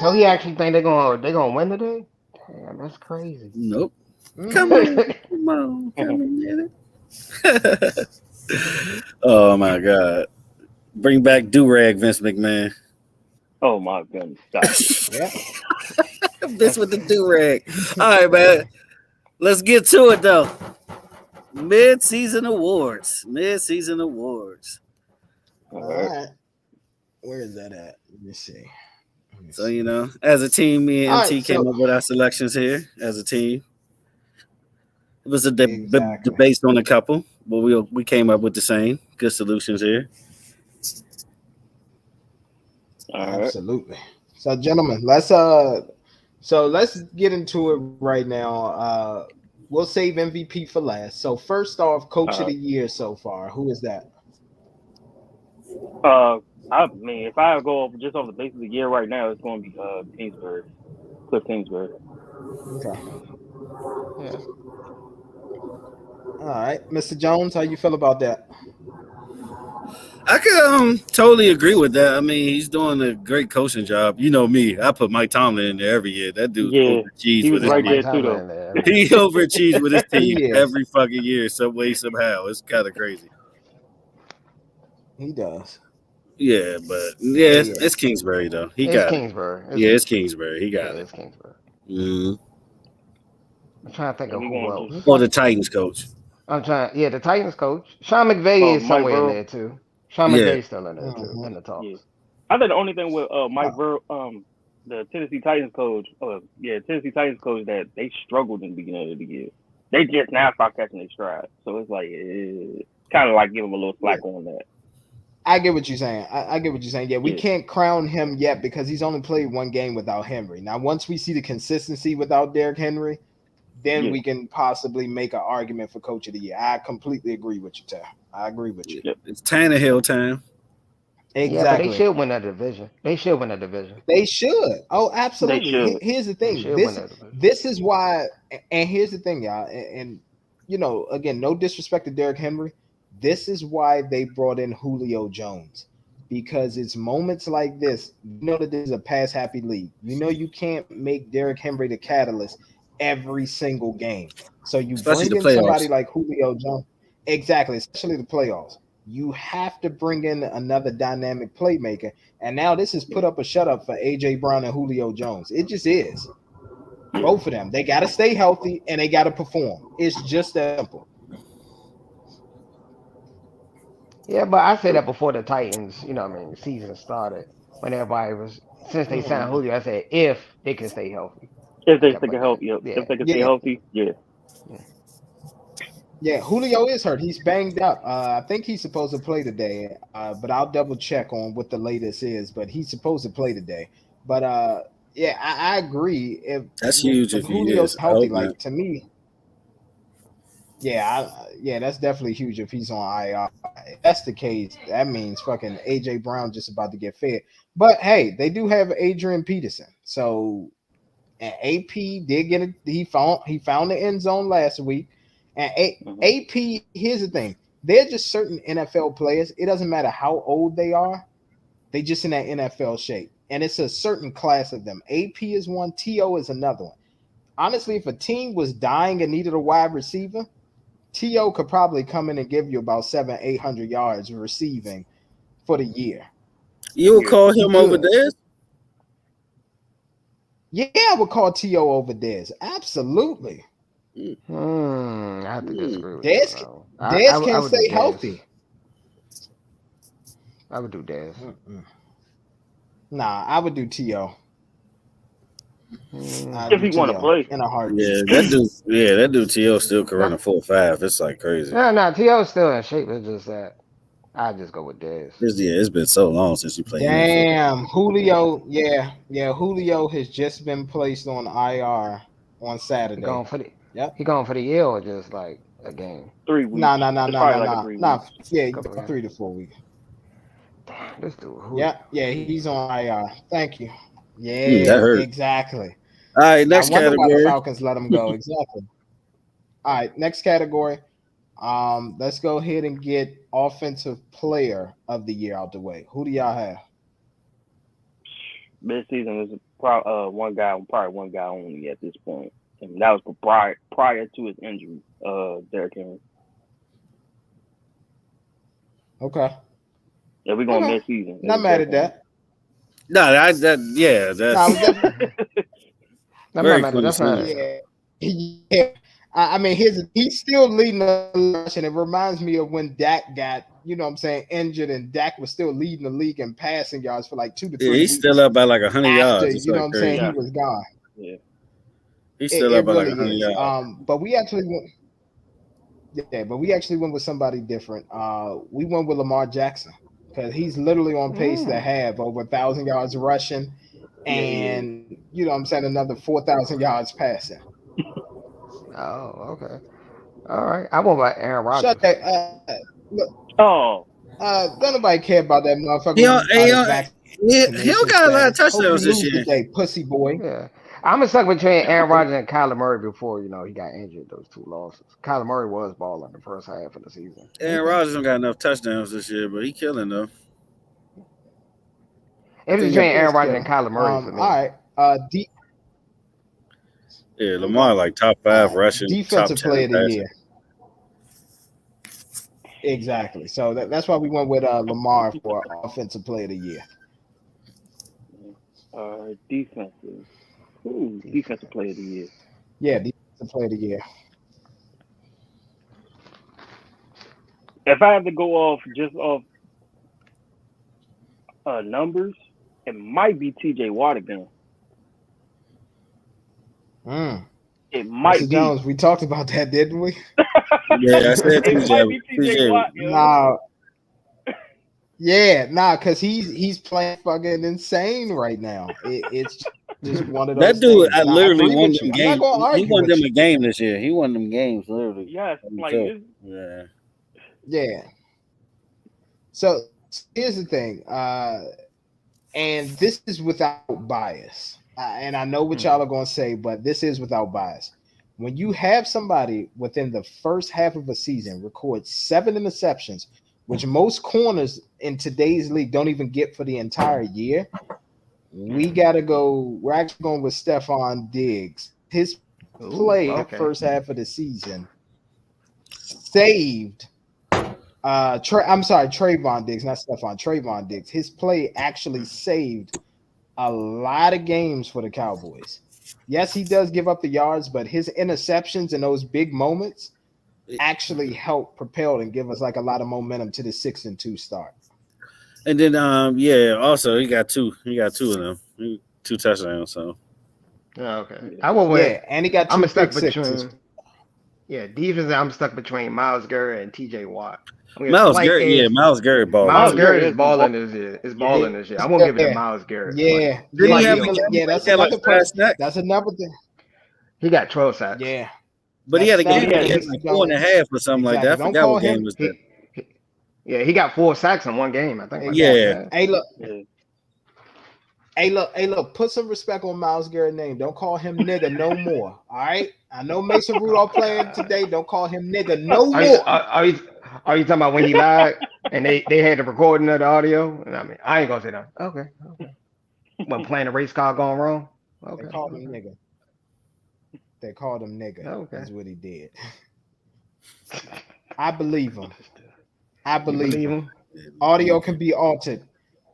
So he actually think they're gonna win today? Damn, that's crazy. Nope. Come on. Get it. Oh my God. Bring back do-rag, Vince McMahon. Oh my goodness. This with the do-rag. All right, man. Let's get to it though. Midseason awards. All right. Where is that at? Let me see. So, as a team, me and MT came up with our selections here as a team. It was a debate on a couple, but we came up with the same good solutions here. Absolutely. So, gentlemen, let's get into it right now. We'll save MVP for last. So, first off, Coach of the Year so far. Who is that? I mean, if I go just off the base of the year right now, it's going to be Kingsbury, Cliff Kingsbury. Okay. Yeah. All right, Mr. Jones, how you feel about that? I can totally agree with that. I mean, he's doing a great coaching job. You know me, I put Mike Tomlin in there every year. That dude overachieves with his team. There too, though. He overachieves with his team every fucking year, some way, somehow. It's kind of crazy. He does. Yeah, but it's Kingsbury though. It's Kingsbury. He got it. It's Kingsbury. Mm-hmm. I'm trying to think of who else. Or the Titans coach. The Titans coach. Sean McVay is somewhere in there too. Sean McVay's still in there too, in the talks. Yeah. I think the only thing with Mike Verl, the Tennessee Titans coach, that they struggled in the beginning of the year. They just now start catching their stride. So it's like kind of like give them a little slack on that. I get what you're saying. I get what you're saying. Yeah, we can't crown him yet because he's only played one game without Henry. Now, once we see the consistency without Derrick Henry, then we can possibly make an argument for Coach of the Year. I completely agree with you, Tay. I agree with you. It's Tannehill time. Exactly. Yeah, but they should win that division. They should win that division. They should. Oh, absolutely. Here's the thing. This is why, and here's the thing, y'all. And you know, again, no disrespect to Derrick Henry. This is why they brought in Julio Jones, because it's moments like this. You know that this is a pass happy league. You know you can't make Derrick Henry the catalyst every single game. So you bring in somebody like Julio Jones. Exactly, especially the playoffs. You have to bring in another dynamic playmaker. And now this has put up a shut up for AJ Brown and Julio Jones. It just is. Both of them. They got to stay healthy and they got to perform. It's just that simple. Yeah, but I said that before the Titans, you know what I mean, the season started. When everybody was, since they signed Julio, I said if they can stay healthy. If they stay healthy, if they can stay healthy, Yeah, Julio is hurt. He's banged up. I think he's supposed to play today, but I'll double check on what the latest is. But he's supposed to play today. But yeah, I agree. If that's huge, if Julio's healthy, like to me, yeah, that's definitely huge if he's on IR. If that's the case, that means fucking AJ Brown just about to get fed. But hey, they do have Adrian Peterson, so and AP did get it. He found the end zone last week. And AP, here's the thing. They're just certain NFL players. It doesn't matter how old they are. They just in that NFL shape. And it's a certain class of them. AP is one. T.O. is another one. Honestly, if a team was dying and needed a wide receiver, T.O. could probably come in and give you about 700-800 yards receiving for the year. You would call him over Dez? Yeah, I would call T.O. over Dez. Absolutely. I have to disagree with Dez can't stay healthy. I would do Dez. Nah, I would do T.O. If he want to play in a heartbeat. That dude T.O. still can run a 4.5. It's like crazy. No, T.O. still in shape. It's just that I just go with Dez. It's been so long since you played. Damn, Julio. Yeah, Julio has just been placed on IR on Saturday. He going for the year or just like a game? 3 weeks. No. Yeah, 3 to 4 weeks. Damn, this dude. Yeah, he's on IR. Thank you. Yeah, exactly. All right, next category. Why the Falcons let him go. Exactly. All right, next category. Let's go ahead and get offensive player of the year out the way. Who do y'all have? Midseason was probably one guy only at this point. And that was prior to his injury, Derrick Henry. Okay. Yeah, we're going mid-season. Not mad at that. No, that's very cool. Yeah. I mean, he's still leading the rush, and it reminds me of when Dak got, you know what I'm saying, injured, and Dak was still leading the league in passing yards for like 2 to 3 weeks. He's still up by like 100 yards. You know what I'm saying? He was gone. Yeah. He's still up by like 100 yards. But we actually went with somebody different. We went with Lamar Jackson because he's literally on pace to have over 1,000 yards rushing and, you know what I'm saying, another 4,000 yards passing. Oh, okay. All right. I went by Aaron Rodgers. Shut that. Don't nobody care about that motherfucker. He don't got a lot of touchdowns this year. Today, pussy boy. Yeah. I'm a suck between Aaron Rodgers and Kyler Murray before, he got injured, those 2 losses. Kyler Murray was balling the first half of the season. Aaron Rodgers don't got enough touchdowns this year, but he killing though. It's between Aaron Rodgers and Kyler Murray for me. All right. Yeah, Lamar like top 5 rushing, defensive top 10 player of the passing. year. Exactly. So that's why we went with Lamar for offensive player of the year. Defensive. Defensive player of the year. Yeah, defensive player of the year. If I have to go off numbers, it might be T.J. Watt again. It might be. Jones, we talked about that, didn't we? Yeah, I said It might be T.J. Watt. Yeah, nah, because he's playing fucking insane right now. It's just one of those That dude, things. I Nah, literally agree won with them you. I'm not games. gonna He argue won with them you. a game this year. He won them games literally. Yes, like Yeah. Yeah. So here's the thing, and this is without bias. And I know what y'all are gonna say, but this is without bias. When you have somebody within the first half of a season record 7 interceptions, which most corners in today's league don't even get for the entire year, we gotta go. We're actually going with Stephon Diggs. His play the first half of the season saved. I'm sorry, Trayvon Diggs, not Stephon. Trayvon Diggs. His play actually saved a lot of games for the Cowboys. Yes, he does give up the yards, but his interceptions in those big moments actually help propel and give us like a lot of momentum to the 6-2 start. And then also he got two of them. 2 touchdowns, so. Okay. I went with and he got 2 pick sixes. Defense, I'm stuck between Myles Garrett and TJ Watt. Myles Garrett, Myles Garrett balling. Myles Garrett is balling this year. This year. I won't give it to Myles Garrett. Yeah. That's another person. That's another thing. He got 12 sacks. Yeah. But he had a game he had like 4.5 or something like that. I forgot what game was that. He got 4 sacks in one game, I think. Yeah. Hey, look, put some respect on Myles Garrett's name. Don't call him nigga no more. All right? I know Mason Rudolph playing today. Don't call him nigga no more. Are you talking about when he lied and they had the recording of the audio? I mean, I ain't gonna say that. Okay. When playing a race car going wrong? Okay. They called him nigga. Okay. That's what he did. I believe him. Audio can be altered.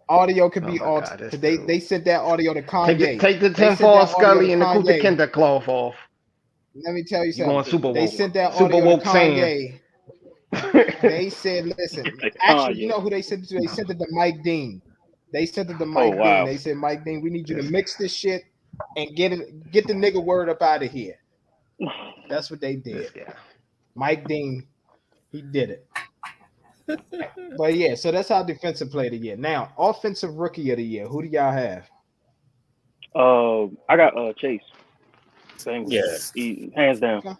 God, they sent that audio to Kanye. Take the tinfoil Scully and the Kuta Kenta cloth off. Let me tell you something. Going super woke. They sent that audio to Kanye. They said, listen, actually, you know who they sent it to? They sent it to Mike Dean. They said, Mike Dean, we need you to mix this shit and get the nigga word up out of here. That's what they did. Mike Dean, he did it. But yeah, so that's how defensive player of the year. Now, offensive rookie of the year. Who do y'all have? I got Chase. Same. Yeah, hands down.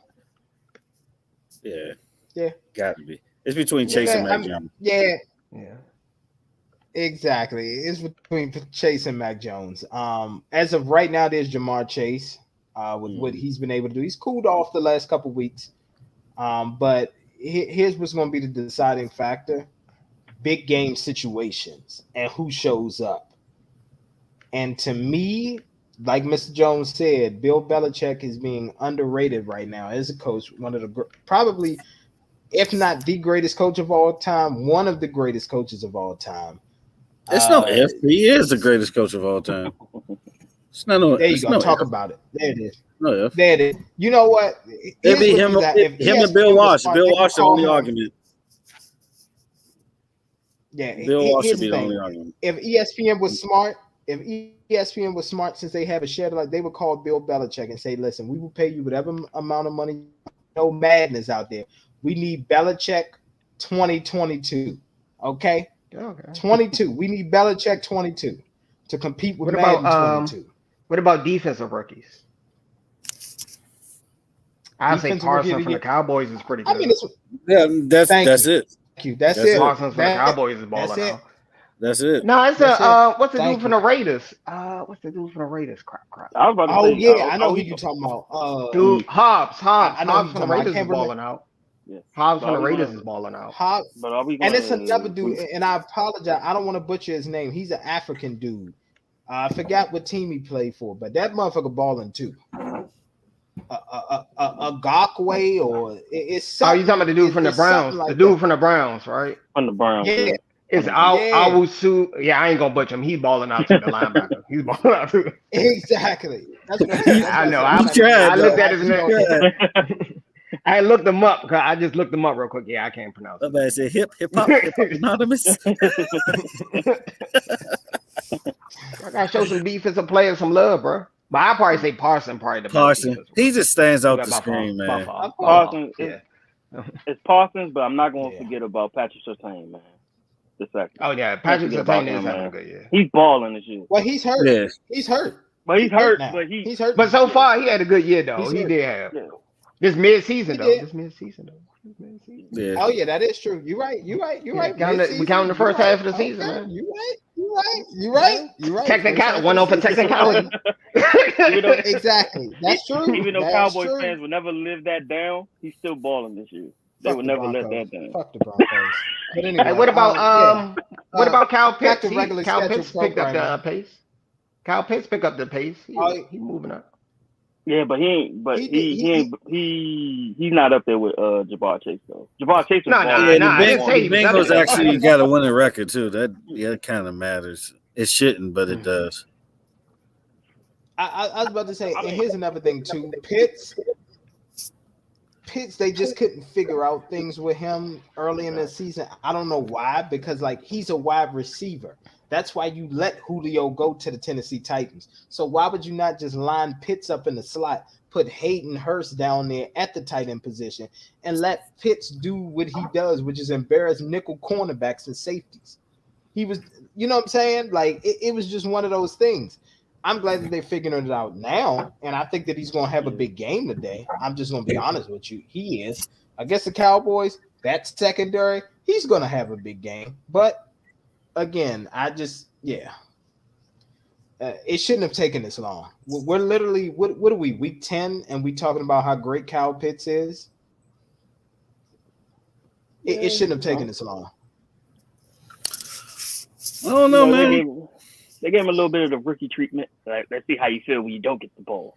Okay. Yeah. Got to be. It's between Chase and Mac Jones. Yeah. Exactly. It's between Chase and Mac Jones. As of right now, there's Jamar Chase. With what he's been able to do, he's cooled off the last couple weeks. But here's what's going to be the deciding factor: big game situations and who shows up. And to me, like Mr. Jones said, Bill Belichick is being underrated right now as a coach. One of the probably, if not the greatest coach of all time, one of the greatest coaches of all time. It's no if. He is the greatest coach of all time. It's not no. There you go. No Talk if. about it. There it is. No if. There it is. You know what? It'd be him and Bill Walsh. Bill Walsh the only argument. Yeah, Bill Walsh should be the only argument. If ESPN was smart, since they have a share, like they would call Bill Belichick and say, "Listen, we will pay you whatever amount of money. No madness out there. We need Belichick 2022. Okay, 22. We need Belichick 22 to compete with Madden 22. What about defensive rookies? I think Parsons from the Cowboys is pretty good. I mean, that's it. Thank you. That's it. Parsons from the Cowboys is balling out. That's it. No, it's what's the dude from the Raiders? What's the dude from the Raiders? Crap. I was about to say, I know who you're talking about. Dude, Hobbs. I know Hobbs from the Raiders is balling out. Yeah. Hobbs from the Raiders is balling out. But and it's another dude, and I apologize. I don't want to butcher his name. He's an African dude. I forgot what team he played for, but that motherfucker balling too. A Gakwe or it's something. Oh, you talking about the dude from the Browns? Like the dude from the Browns, right? From the Browns. Yeah. It's Awusu. Yeah, I ain't gonna butcher him. He's balling out to the linebacker. He's balling out to. Exactly. I know. I looked at his name. I looked him up because I just looked him up real quick. Yeah, I can't pronounce it. I said hip hop anonymous. I gotta show some defensive players some love, bro. But I probably say Parsons probably the best. He just stands out the screen, man. Parsons, it's Parsons, but I'm not going to forget about Patrick Surtain, man. the second. Oh yeah, Patrick Surtain is having a good year. He's balling this year. Well, he's hurt. Yeah. He's hurt. But he's hurt now. But he's hurt. But so far, he had a good year though. He did have this mid-season though. Yeah. Oh yeah, that is true. You're right. We counting the first half of the season, man. You're right. Technicality. One over technicality. Exactly. That's true. Even though Cowboys fans will never live that down, he's still balling this year. They would never let that down. Fuck the Broncos. But anyway, hey, what about Kyle Pitts? Kyle Pitts picked up the pace. Kyle Pitts picked up the pace. He's moving up. Yeah, but he ain't. But he's not up there with Jabbar Chase though. Jabbar Chase. The Bengals actually got a winning record too. That kind of matters. It shouldn't, but it does. I was about to say, and here's another thing too. Pitts, they just couldn't figure out things with him early in the season. I don't know why, because like he's a wide receiver. That's why you let Julio go to the Tennessee Titans. So why would you not just line Pitts up in the slot, put Hayden Hurst down there at the tight end position, and let Pitts do what he does, which is embarrass nickel cornerbacks and safeties? He was, you know what I'm saying? Like it was just one of those things. I'm glad that they're figuring it out now, and I think that he's going to have a big game today. I'm just going to be honest with you. He is. Against the Cowboys, that's secondary. He's going to have a big game. But, again, it shouldn't have taken this long. We're literally, what are we, week 10, and we talking about how great Kyle Pitts is? It shouldn't have taken this long. I don't know, man. They gave him a little bit of the rookie treatment. Like, let's see how you feel when you don't get the ball.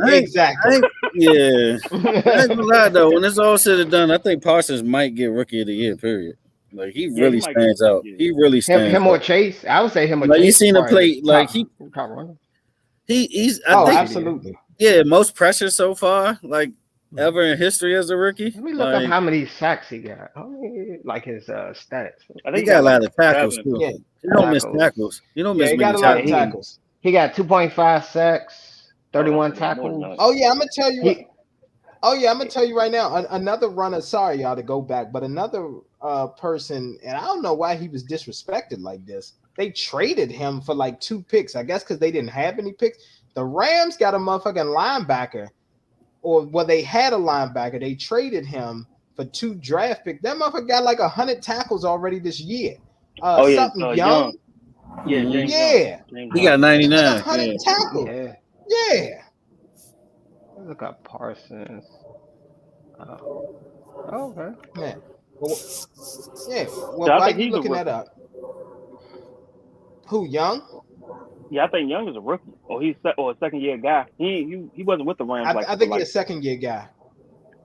Exactly. I ain't gonna lie, though. When it's all said and done, I think Parsons might get Rookie of the Year, period. Like, he really stands out. He really stands out. Him or Chase? I would say him or Chase. Like, you seen him play, like, he's I think, absolutely. Yeah, most pressure so far, like, ever in history as a rookie. Let me look up how many sacks he got. Like his stats. I think he got a lot of tackles too. Yeah. You don't miss tackles. You don't miss many tackles. He got 2.5 sacks, 31 tackles. Oh yeah, I'm gonna tell you. I'm gonna tell you right now. Another runner. Sorry, y'all, to go back, but another person, and I don't know why he was disrespected like this. They traded him for like 2 picks. I guess because they didn't have any picks. The Rams got a motherfucking linebacker. They had a linebacker. They traded him for 2 draft picks. That motherfucker got like 100 tackles already this year. Young. Yeah. He got 99. 100 tackles. Yeah. Look up Parsons. Okay. Yeah. Why are you looking that up? Who, Young? Yeah, I think Young is a rookie. He's a second-year guy. He wasn't with the Rams. I think he's a second-year guy.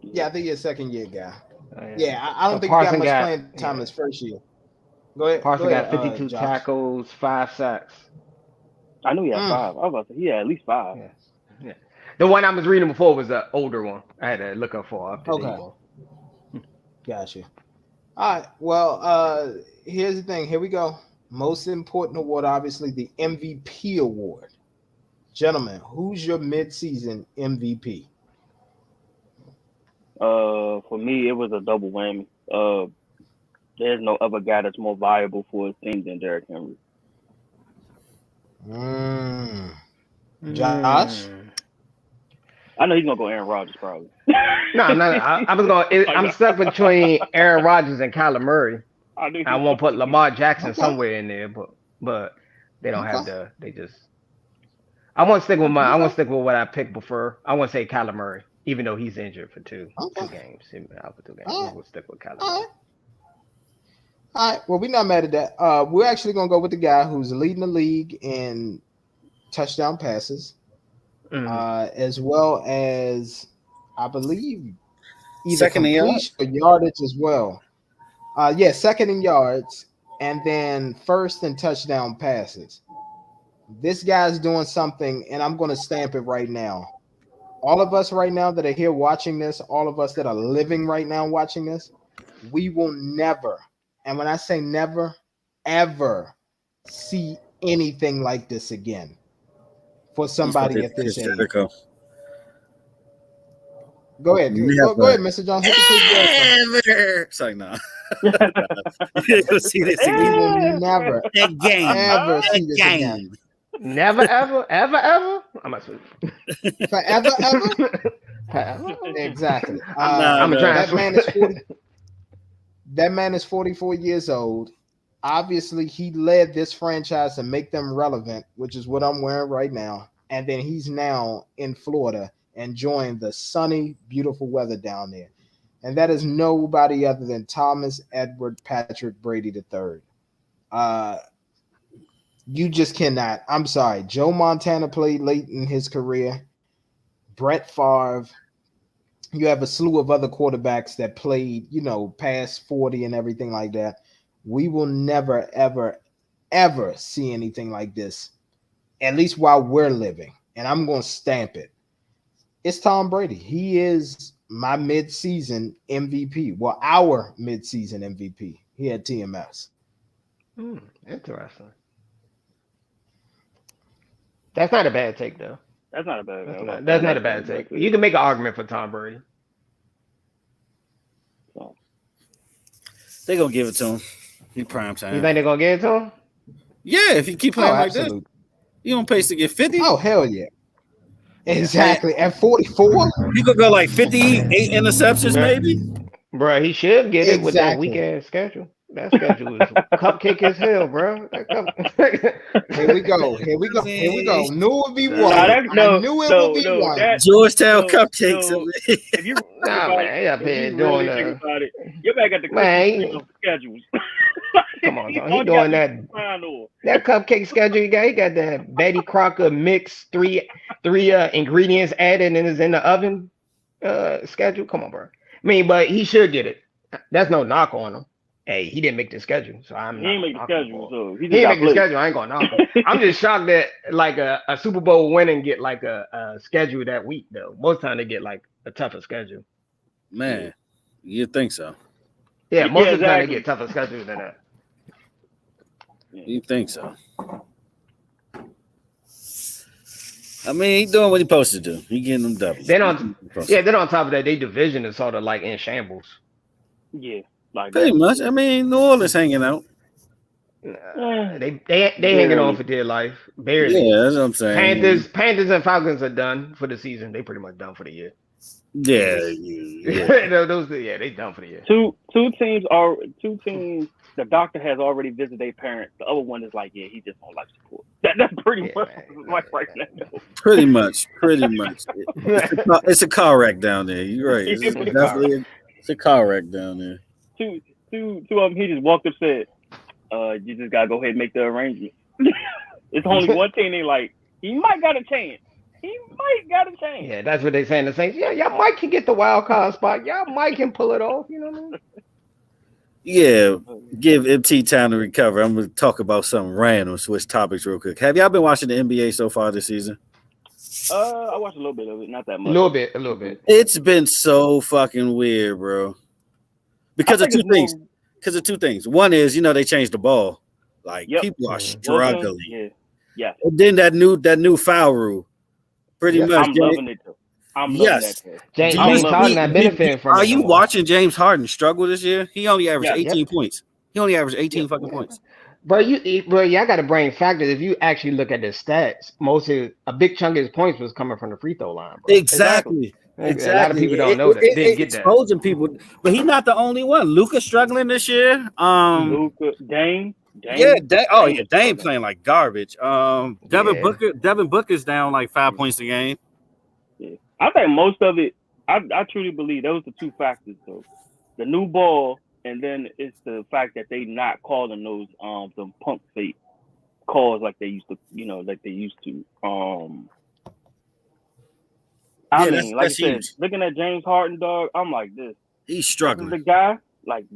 Yeah, I think he's a second-year guy. I don't think he got much playing time his first year. Go ahead. Parsons got 52 tackles, 5 sacks. I knew he had 5. I was about to say he had at least 5. Yeah. The one I was reading before was an older one. I had to look up for. Okay. Gotcha. All right. Well, here's the thing. Here we go. Most important award, obviously, the MVP award. Gentlemen, who's your midseason MVP? For me, it was a double whammy. There's no other guy that's more valuable for his team than Derrick Henry. Josh? I know he's gonna go Aaron Rodgers probably. No, I'm stuck between Aaron Rodgers and Kyler Murray. I won't put Lamar Jackson somewhere in there, but they don't have the. They just. I want to stick with what I picked before. I want to say Kyler Murray, even though he's injured for 2 games. Out for 2 games. We'll stick with Kyler Murray. All right. Well, we're not mad at that. We're actually gonna go with the guy who's leading the league in touchdown passes, as well as I believe either second in yardage as well. Second in yards, and then first in touchdown passes. This guy's doing something, and I'm going to stamp it right now. All of us right now that are here watching this, all of us that are living right now watching this, we will never, and when I say never, ever see anything like this again for somebody at this age. Go ahead. Go ahead, Mr. Johnson. Ever. Sorry, no. You'll see this We again. will never, ever see this again. Never, ever. I'm not Forever, ever? Forever? Exactly. I'm trying. That man is 44 years old. Obviously, he led this franchise to make them relevant, which is what I'm wearing right now. And then he's now in Florida enjoying the sunny, beautiful weather down there. And that is nobody other than Thomas Edward Patrick Brady III. You just cannot. I'm sorry. Joe Montana played late in his career. Brett Favre. You have a slew of other quarterbacks that played, past 40 and everything like that. We will never, ever, ever see anything like this, at least while we're living. And I'm going to stamp it. It's Tom Brady. He is my midseason MVP. Well, our midseason MVP. He had TMS. Interesting. That's not a bad take, though. That's not a bad. That's not a bad take. You can make an argument for Tom Brady. They're gonna give it to him. He prime time. You think they're gonna give it to him? Yeah, if he keep playing like this, you on pace to get 50. Oh hell yeah! Exactly. At 44, he could go like 58 interceptions, maybe. Bro, he should get it with that weak ass schedule. That schedule is cupcake as hell, bro. Here we go. Knew it would be one. I knew it would be one. Georgetown cupcakes. If you man, up here doing about it, you're back at the schedules. Come on, he doing that cupcake schedule. He got that Betty Crocker mix, three ingredients added and is in the oven schedule. Come on, bro. I mean, but he should get it. That's no knock on him. Hey, he didn't make the schedule, so I'm not. He didn't make the schedule, so he didn't make the schedule. I ain't gonna knock him. I'm just shocked that like a Super Bowl winning get like a schedule that week though. Most time they get like a tougher schedule. Man, you think so? Yeah, most of the time they get tougher schedule than that. You think so? I mean, he doing what he supposed to do. He getting them doubles. Then on top of that, their division is sort of like in shambles. Yeah. Like pretty much. I mean, New Orleans hanging out. They hanging on for dear life. Barely. Yeah, that's what I'm saying. Panthers and Falcons are done for the season. They pretty much done for the year. Yeah. They done for the year. Two teams. The doctor has already visited their parents. The other one is like, yeah, he's just on life support. That's pretty much like right now. Pretty much. It's a car wreck down there. You're right. It's a car wreck down there. Two of them, he just walked up and said, you just gotta go ahead and make the arrangement. It's only one team they like, he might got a chance. Yeah, that's what they saying. The Saints, yeah, y'all might can get the wild card spot. Y'all might can pull it off, you know what I mean? Yeah, give MT time to recover. I'm gonna talk about something random, switch topics real quick. Have y'all been watching the NBA so far this season? I watched a little bit of it, not that much. A little bit. It's been so fucking weird, bro. Because of two things. One is, they changed the ball. Like people are struggling. Yeah. And then that new foul rule. Pretty much. I'm loving it too. I'm loving that too. James Harden not benefiting from it. Are you watching James Harden struggle this year? He only averaged 18 points. He only averaged 18 fucking points. Bro, y'all got to bring factors. If you actually look at the stats, a big chunk of his points was coming from the free throw line, bro. Exactly. A lot of people don't know that. Didn't get that. Exposing people, but he's not the only one. Luka's struggling this year. Dame. Dame playing like garbage. Devin Booker's down like 5 points a game. Yeah, I think most of it. I truly believe those are the two factors. So the new ball, and then it's the fact that they not calling those the pump fake calls like they used to. I mean, like I said, looking at James Harden, dog, I'm like this. He's struggling. This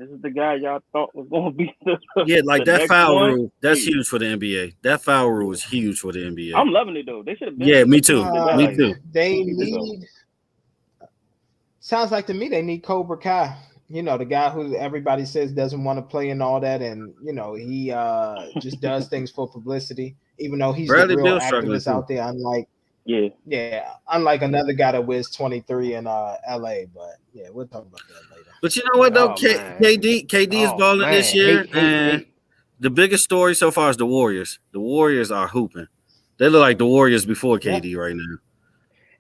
is the guy y'all thought was going to be that foul rule. That's huge for the NBA. That foul rule is huge for the NBA. I'm loving it though. They should have been. Yeah, me too. Me too. They need. Sounds like to me they need Cobra Kai. The guy who everybody says doesn't want to play and all that, and he just does things for publicity, even though he's the real activist out there. Unlike Yeah. Unlike another guy that wears 23 in LA, but yeah, we'll talk about that later. But you know what though, KD is balling this year, and the biggest story so far is the Warriors. The Warriors are hooping. They look like the Warriors before KD right now.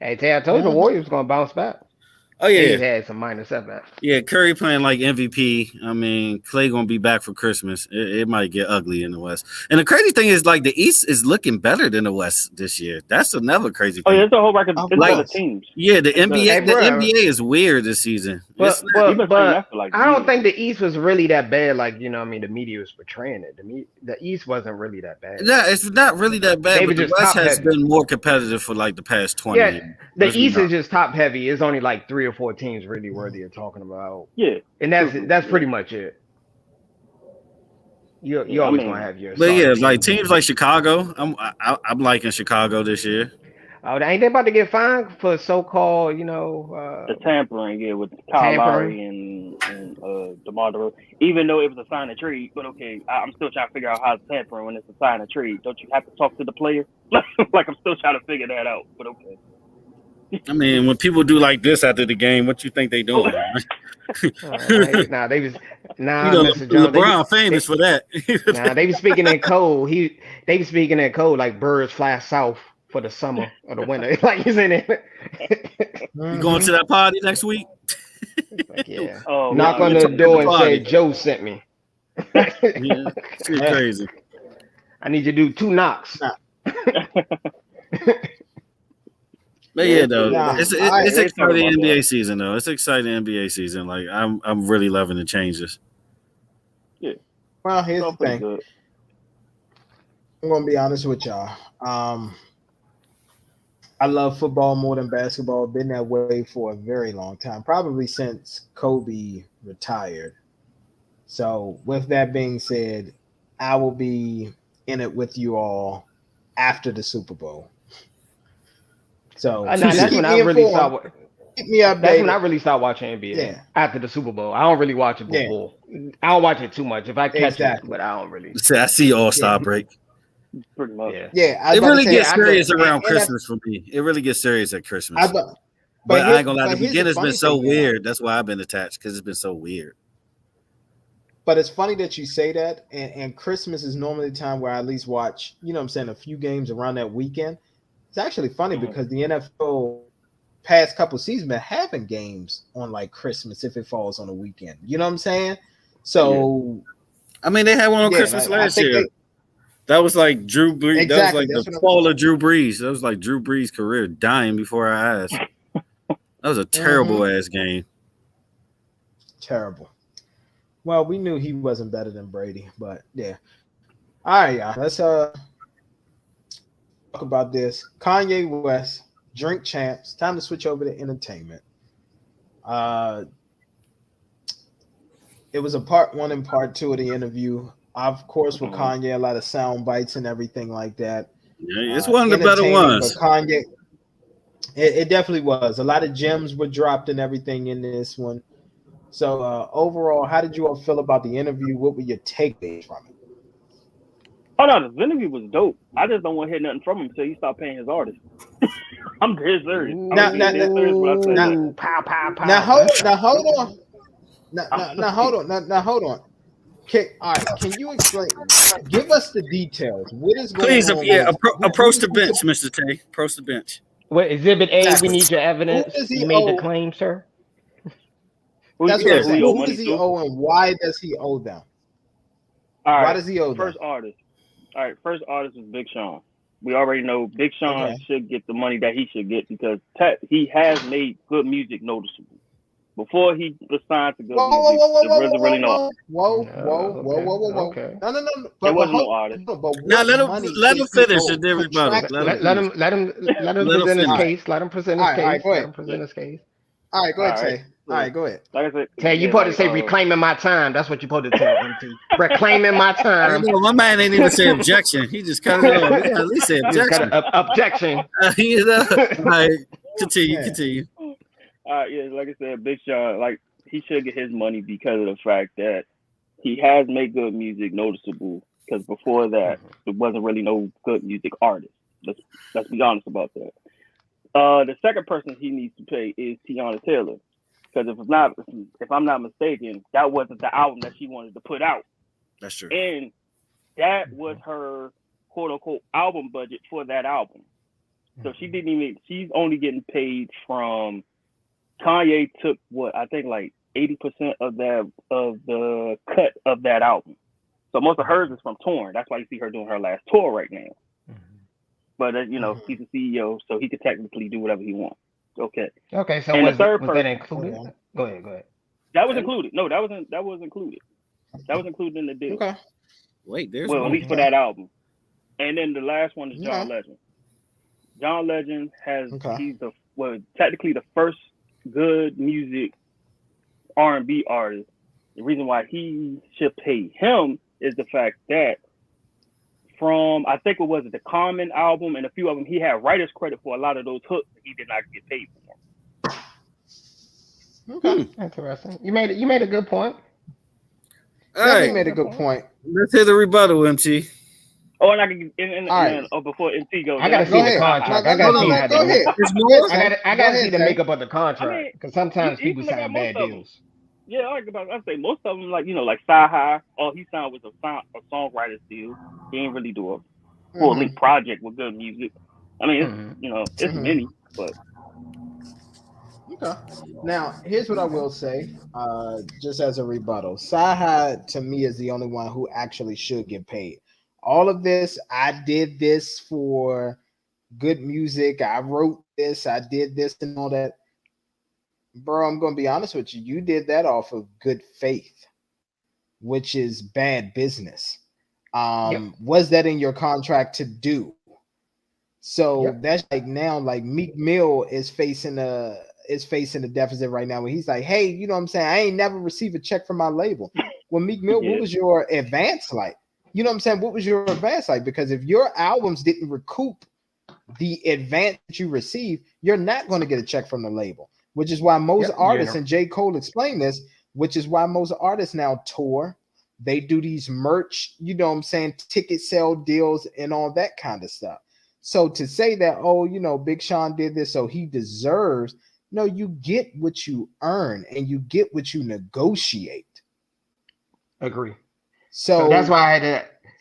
Hey, Tay, I told you the Warriors was gonna bounce back. Oh yeah, they just had some minor setbacks. Yeah, Curry playing like MVP. I mean, Clay gonna be back for Christmas. It might get ugly in the West. And the crazy thing is, like, the East is looking better than the West this year. That's another crazy thing. Oh yeah, it's a whole record. It's like, the teams. Yeah, the NBA. The NBA is weird this season. But I don't think the East was really that bad. Like, you know, I mean, the media was portraying it. The East wasn't really that bad. Yeah, it's not really that bad. But the West has been more competitive for like the past 20 years. The East is just top heavy. It's only like 3 or 4 teams really worthy of talking about. Yeah, and that's pretty much it. You always want to have your. But yeah, like teams like Chicago, I'm liking Chicago this year. Oh, ain't they about to get fined for so-called, you know, the tampering, with Kyle Lowry and DeMar DeRozan. Even though it was a sign and trade, but okay, I'm still trying to figure out how it's tampering when it's a sign and trade. Don't you have to talk to the player? Like I'm still trying to figure that out. But okay. I mean, when people do like this after the game, what you think they doing? Mr. Jones, LeBron famous for that. They be speaking in code. They be speaking in code like birds fly south for the summer or the winter. Like you saying it. You going to that party next week? Like, yeah. Knock on the door and say Joe sent me. Yeah, it's crazy. I need you to do 2 knocks. But yeah, though, it's exciting NBA season though. It's exciting NBA season. Like I'm really loving the changes. Yeah. Well, here's the thing. Good. I'm gonna be honest with y'all. I love football more than basketball. Been that way for a very long time, probably since Kobe retired. So, with that being said, I will be in it with you all after the Super Bowl. So that's when I really started. Keep me updated. That's when I really started watching NBA after the Super Bowl. I don't really watch it before. I don't watch it too much. If I catch it, but I don't really. I see All-Star break. Pretty much. Yeah. It really gets serious around Christmas for me. It really gets serious at Christmas. But I ain't gonna lie, the beginning's been so weird. That's why I've been attached, because it's been so weird. But it's funny that you say that, and Christmas is normally the time where I at least watch, you know what I'm saying, a few games around that weekend. It's actually funny because the NFL past couple seasons been having games on like Christmas if it falls on a weekend. You know what I'm saying? So, I mean, they had one on Christmas last year. That was like Drew Brees. Exactly. That was like the fall of Drew Brees. That was like Drew Brees' career dying before our eyes. That was a terrible ass game. Terrible. Well, we knew he wasn't better than Brady, but yeah. All right, y'all. Let's talk about this. Kanye West, Drink Champs. Time to switch over to entertainment. It was a part 1 and part 2 of the interview. Of course, with Kanye, a lot of sound bites and everything like that. Yeah, it's one of the better ones. But Kanye, it definitely was. A lot of gems were dropped and everything in this one. So overall, how did you all feel about the interview? What were your takeaways from it? Oh no, the interview was dope. I just don't want to hear nothing from him until he stop paying his artists. I'm dead serious. Now hold on. Now hold on. All right, can you explain? Give us the details. What is going on? Please, approach the bench, Mr. Tay. Approach the bench. What, Exhibit A? We need your evidence. You made the claim, sir. That's what I'm saying. Who does he owe, and why does he owe them? All right. Why does he owe them? First artist. All right, first artist is Big Sean. We already know Big Sean should get the money that he should get because he has made good music noticeable. Before he was signed to good music, really know. Whoa. Okay. No. There was no artist. Now let him finish it, everybody. Let him present his case. Let him present his case. Let him present his case. All right, go ahead, Tay. All right, go ahead. Like I said, Tay, you supposed to say reclaiming my time. That's what you supposed to tell MT. Reclaiming my time. My man ain't even say objection. He just cut it off. He at least say objection. Objection. All right, continue. Yeah, like I said, Big Sean, like he should get his money because of the fact that he has made good music noticeable. Because before that, there wasn't really no good music artist. Let's be honest about that. The second person he needs to pay is Tiana Taylor, because if I'm not mistaken, that wasn't the album that she wanted to put out. That's true. And that was her quote unquote album budget for that album. So she's only getting paid from Kanye took what I think like 80% of the cut of that album. So most of hers is from touring. That's why you see her doing her last tour right now. But he's a CEO, so he could technically do whatever he wants. Okay. Okay. So and was the third that included? Go ahead. That was included. No, that was included. That was included in the deal. Okay. Wait, there's at least for that album. And then the last one is John Legend. John Legend he's technically the first good music R&B artist. The reason why he should pay him is the fact that from I think the Common album and a few of them, he had writer's credit for a lot of those hooks that he did not get paid for. Okay, interesting. You made a good point. All right, you made a good point. Let's hear the rebuttal, MT. Oh, and I can before MT goes, I gotta see the contract. I gotta see the makeup of the contract because sometimes people sign bad deals. Yeah, I say most of them, like Sci-Hi. All he signed was a songwriter's deal. He didn't really do a full length project with good music. I mean, it's many, but okay. Now, here's what I will say, just as a rebuttal. Sci-Hi to me is the only one who actually should get paid. All of this, I did this for good music. I wrote this. I did this and all that. Bro, I'm going to be honest with you. You did that off of good faith, which is bad business. Was that in your contract to do? So that's like now, like Meek Mill is facing a deficit right now where he's like, hey, you know what I'm saying? I ain't never received a check from my label. Well, Meek Mill, what was your advance like? You know what I'm saying? What was your advance like? Because if your albums didn't recoup the advance that you received, you're not going to get a check from the label, which is why most artists, and J. Cole explained this, which is why most artists now tour. They do these merch, you know what I'm saying, ticket sale deals and all that kind of stuff. So to say that, Big Sean did this, so he deserves, no, you get what you earn and you get what you negotiate. Agree. So that's why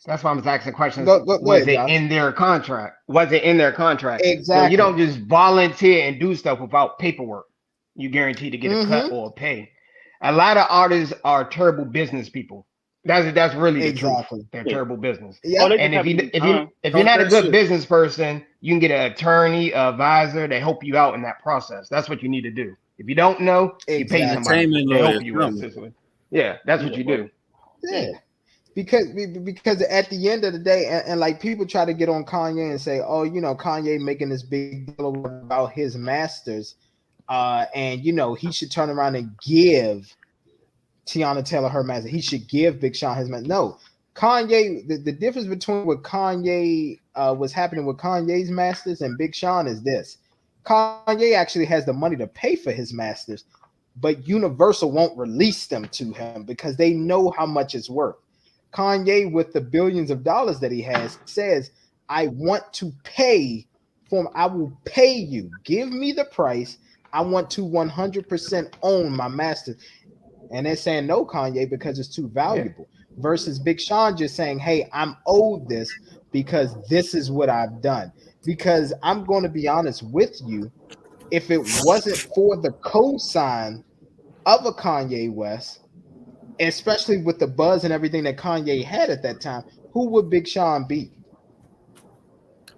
that's why I was asking questions. Was it in their contract? Was it in their contract? Exactly. So you don't just volunteer and do stuff without paperwork. You guarantee to get a cut or a pay. A lot of artists are terrible business people. That's really the truth. They're terrible business. Yeah. And if you're not a good business person, you can get an attorney, advisor to help you out in that process. That's what you need to do. If you don't know, you pay somebody to help you with. Yeah, that's what you do. Yeah. Because at the end of the day, and like people try to get on Kanye and say, Kanye making this big deal about his masters, and he should turn around and give Tiana Taylor her master. He should give Big Sean his master. No, Kanye. The difference between what Kanye was happening with Kanye's masters and Big Sean is this: Kanye actually has the money to pay for his masters, but Universal won't release them to him because they know how much it's worth. Kanye, with the billions of dollars that he has, says, I want to pay for him. I will pay you. Give me the price. I want to 100% own my master. And they're saying no, Kanye, because it's too valuable. Versus Big Sean just saying, hey, I'm owed this because this is what I've done. Because I'm going to be honest with you, if it wasn't for the cosign of a Kanye West, especially with the buzz and everything that Kanye had at that time, who would Big Sean be?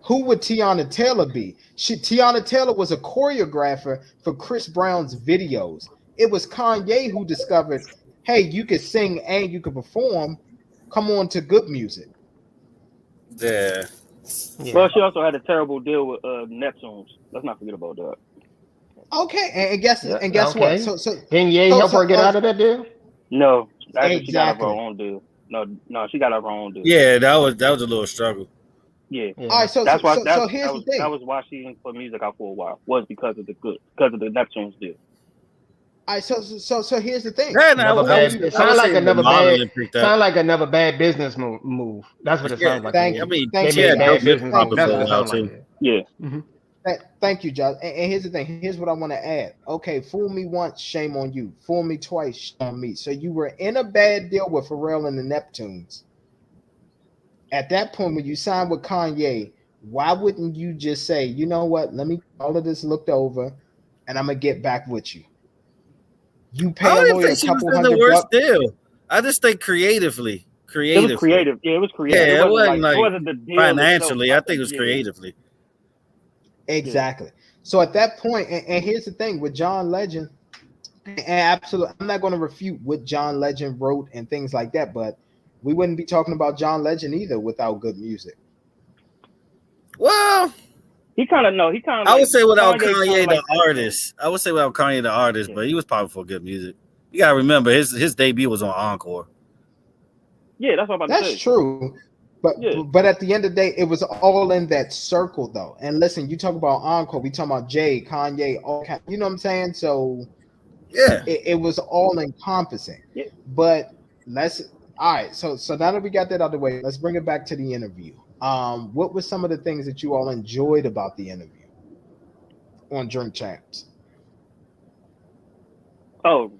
Who would Tiana Taylor be? Tiana Taylor was a choreographer for Chris Brown's videos. It was Kanye who discovered, hey, you could sing and you could perform. Come on to good music. Yeah. Well, she also had a terrible deal with Neptunes. Let's not forget about that. Okay, and guess what? So didn't Ye help her get out of that deal? No, she got her own deal. No, she got her own deal. Yeah, that was a little struggle. Yeah. All right, so here's the thing. That was why she didn't put music out for a while. Was because of the Neptunes deal. All right, so here's the thing. It sounds like another bad business move. That's what it sounds like. Thank you. They made bad business moves. That's what it sounds like. Yeah. Mm-hmm. Thank you, Josh. And here's the thing. Here's what I want to add. Okay, fool me once, shame on you. Fool me twice, shame on me. So you were in a bad deal with Pharrell and the Neptunes. At that point, when you signed with Kanye, why wouldn't you just say, you know what? Let me all of this looked over, and I'm gonna get back with you. You I pay a don't even lawyer a think she was couple in the $100. worst deal. I just think creatively. It was creative. Yeah, it was creative. Yeah, it wasn't like it wasn't the deal financially. itself. I think it was creatively. Exactly. Yeah. So at that point, and here's the thing with John Legend, and absolutely, I'm not going to refute what John Legend wrote and things like that, but we wouldn't be talking about John Legend either without good music. Well, he kind of no. He kind of. I would say without Kanye the artist. I would say without Kanye the artist, but he was powerful good music. You gotta remember his debut was on Encore. Yeah, that's what I'm about to say. That's true. But at the end of the day, it was all in that circle though. And listen, you talk about Encore, we talk about Jay, Kanye, all you know what I'm saying? So yeah, it was all encompassing. Yeah. But all right. So now that we got that out of the way, let's bring it back to the interview. What were some of the things that you all enjoyed about the interview on Drink Champs? Oh,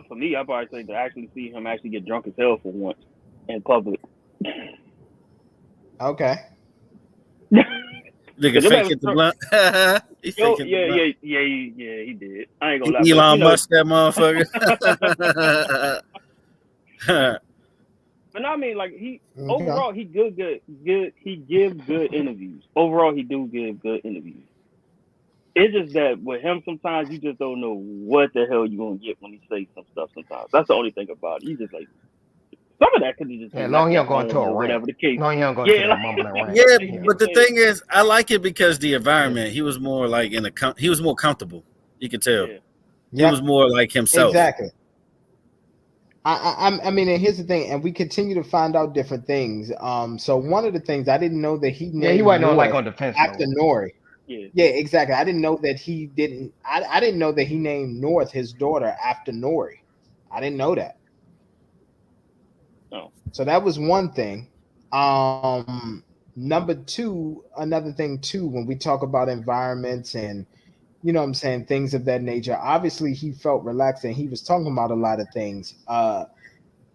for me, I'd probably say to actually see him actually get drunk as hell for once in public. Okay. Nigga faking the blunt. He did. I ain't gonna lie. Elon Musk that motherfucker. But no, I mean, like overall, he good. He gives good interviews. Overall, he do give good interviews. It's just that with him, sometimes you just don't know what the hell you're gonna get when he says some stuff. Sometimes that's the only thing about it. You just like some of that could be just long he don't go into a rant. Whatever the case. Long he don't go into a mumbling rant. Yeah, but the thing is, I like it because the environment. He was more like he was more comfortable. You could tell. Yeah. He was more like himself. Exactly. I mean, and here's the thing, and we continue to find out different things. So one of the things I didn't know that he named he wasn't on like on defense after Nori. Yeah, exactly. I didn't know that he didn't. I didn't know that he named North his daughter after Nori. I didn't know that. Oh. So that was one thing. Number two, another thing too, when we talk about environments and you know what I'm saying, things of that nature. Obviously, he felt relaxed and he was talking about a lot of things. I'm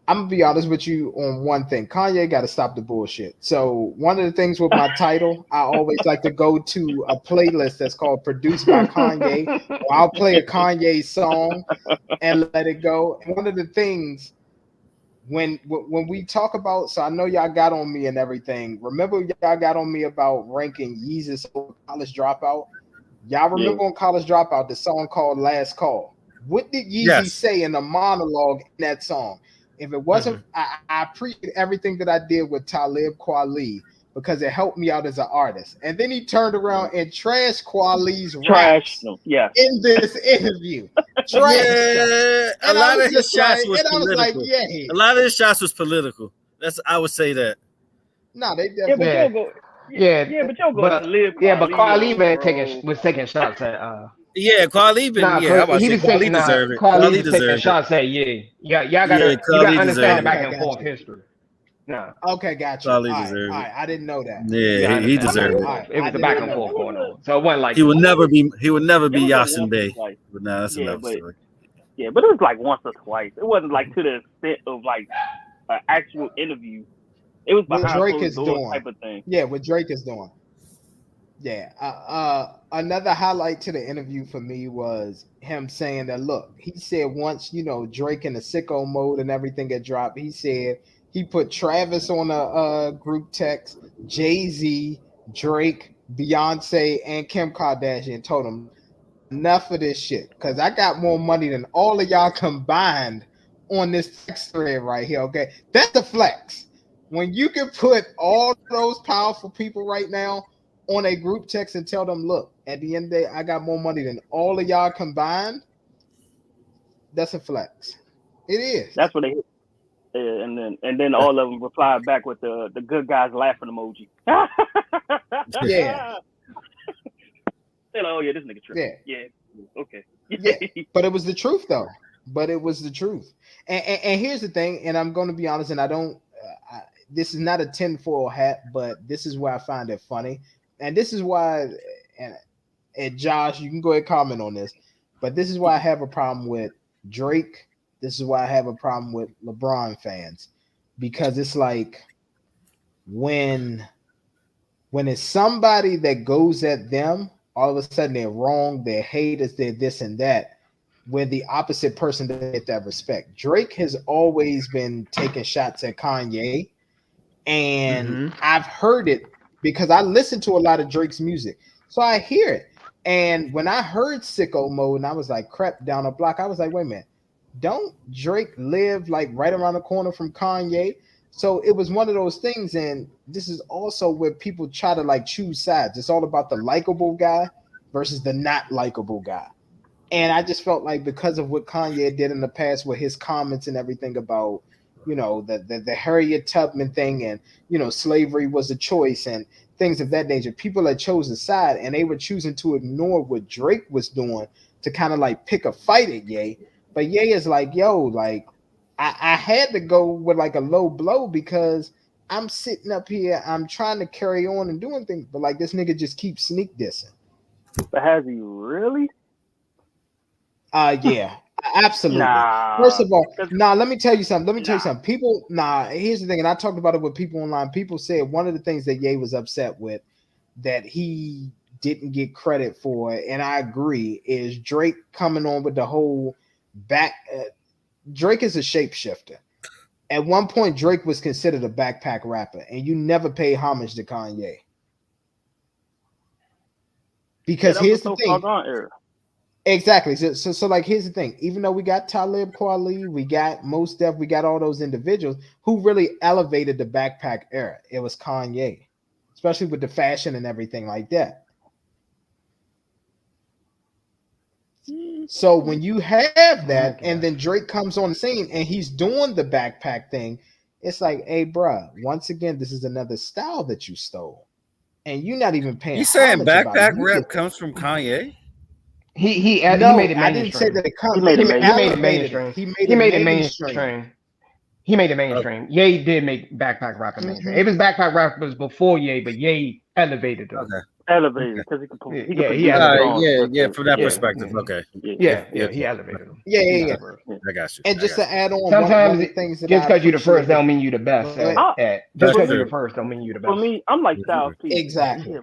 gonna be honest with you on one thing. Kanye got to stop the bullshit. So one of the things with my title, I always like to go to a playlist that's called Produced by Kanye. Or I'll play a Kanye song and let it go. And one of the things when we talk about, so I know y'all got on me and everything. Remember y'all got on me about ranking Yeezus over College Dropout? Y'all remember on College Dropout the song called Last Call? What did Yeezy say in the monologue in that song? If it wasn't, I appreciate everything that I did with Talib Kweli because it helped me out as an artist. And then he turned around and trashed Kweli's raps in this interview. A lot of his shots was political. A lot of his shots was political. I would say that. No, they definitely. But y'all go to live. But Kweli was taking shots at. Kweli Kweli deserved it. Kweli taking shots at y'all gotta understand the back and forth history. No. Okay, gotcha. All right, I didn't know that. Yeah, he deserved it. It was the back and forth going on, so it wasn't like he would never be Yasin Bey. But no, that's another story. Yeah, but it was like once or twice. It wasn't like to the extent of like an actual interview. It was what Drake is doing type of thing. Yeah, what Drake is doing. Yeah. Another highlight to the interview for me was him saying that, look, he said once, Drake in the sicko mode and everything had dropped, he said he put Travis on a group text, Jay-Z, Drake, Beyonce, and Kim Kardashian, told him, enough of this shit, because I got more money than all of y'all combined on this text thread right here, okay? That's a flex. When you can put all those powerful people right now on a group text and tell them, look, at the end of the day, I got more money than all of y'all combined, that's a flex. It is. That's what they hit. And then all of them replied back with the good guys laughing emoji. Yeah. They're like, oh yeah, this nigga tripping. Yeah. Okay. Yeah. But it was the truth though. And here's the thing, and I'm going to be honest, and I don't. This is not a tinfoil hat, but this is where I find it funny, and this is why. And And Josh, you can go ahead and comment on this. But this is why I have a problem with Drake. This is why I have a problem with LeBron fans. Because it's like when it's somebody that goes at them, all of a sudden they're wrong, they're haters, they're this and that. Where the opposite person doesn't get that respect. Drake has always been taking shots at Kanye. And I've heard it because I listen to a lot of Drake's music. So I hear it. And when I heard Sicko Mode and I was like, crap down a block, I was like, wait a minute, don't Drake live like right around the corner from Kanye? So it was one of those things. And this is also where people try to like choose sides. It's all about the likable guy versus the not likable guy. And I just felt like because of what Kanye did in the past with his comments and everything about, you know, the Harriet Tubman thing and, you know, slavery was a choice and things of that nature. People had chosen a side and they were choosing to ignore what Drake was doing to kind of like pick a fight at Ye. But Ye is like, yo, like I had to go with like a low blow because I'm sitting up here, I'm trying to carry on and doing things, but like this nigga just keeps sneak dissing. But has he really? Yeah, absolutely. First of all, let me tell you something. People, here's the thing, and I talked about it with people online. People said one of the things that Ye was upset with that he didn't get credit for, and I agree, is Drake coming on with the whole back. Drake is a shapeshifter. At one point, Drake was considered a backpack rapper, and you never pay homage to Kanye. Because here's the thing. Exactly. So like here's the thing. Even though we got Talib Kweli, we got Mos Def, we got all those individuals who really elevated the backpack era. It was Kanye, especially with the fashion and everything like that. So when you have that, and then Drake comes on the scene and he's doing the backpack thing, it's like, hey, bruh, once again, this is another style that you stole, and you're not even paying. You saying backpack rap comes from Kanye? He made it mainstream. I didn't say that it comes. He made it mainstream. He made it mainstream. He made it mainstream. Ye did make backpack rapping mainstream. It was backpack rappers before Ye, but Ye elevated them. Okay. Elevated because he could from that perspective. Okay. He elevated them. Yeah. I got you. And just to add on, sometimes just because you're the first don't mean you're the best. Just because you're the first don't mean you're the best. For me, I'm like Styles P. Exactly.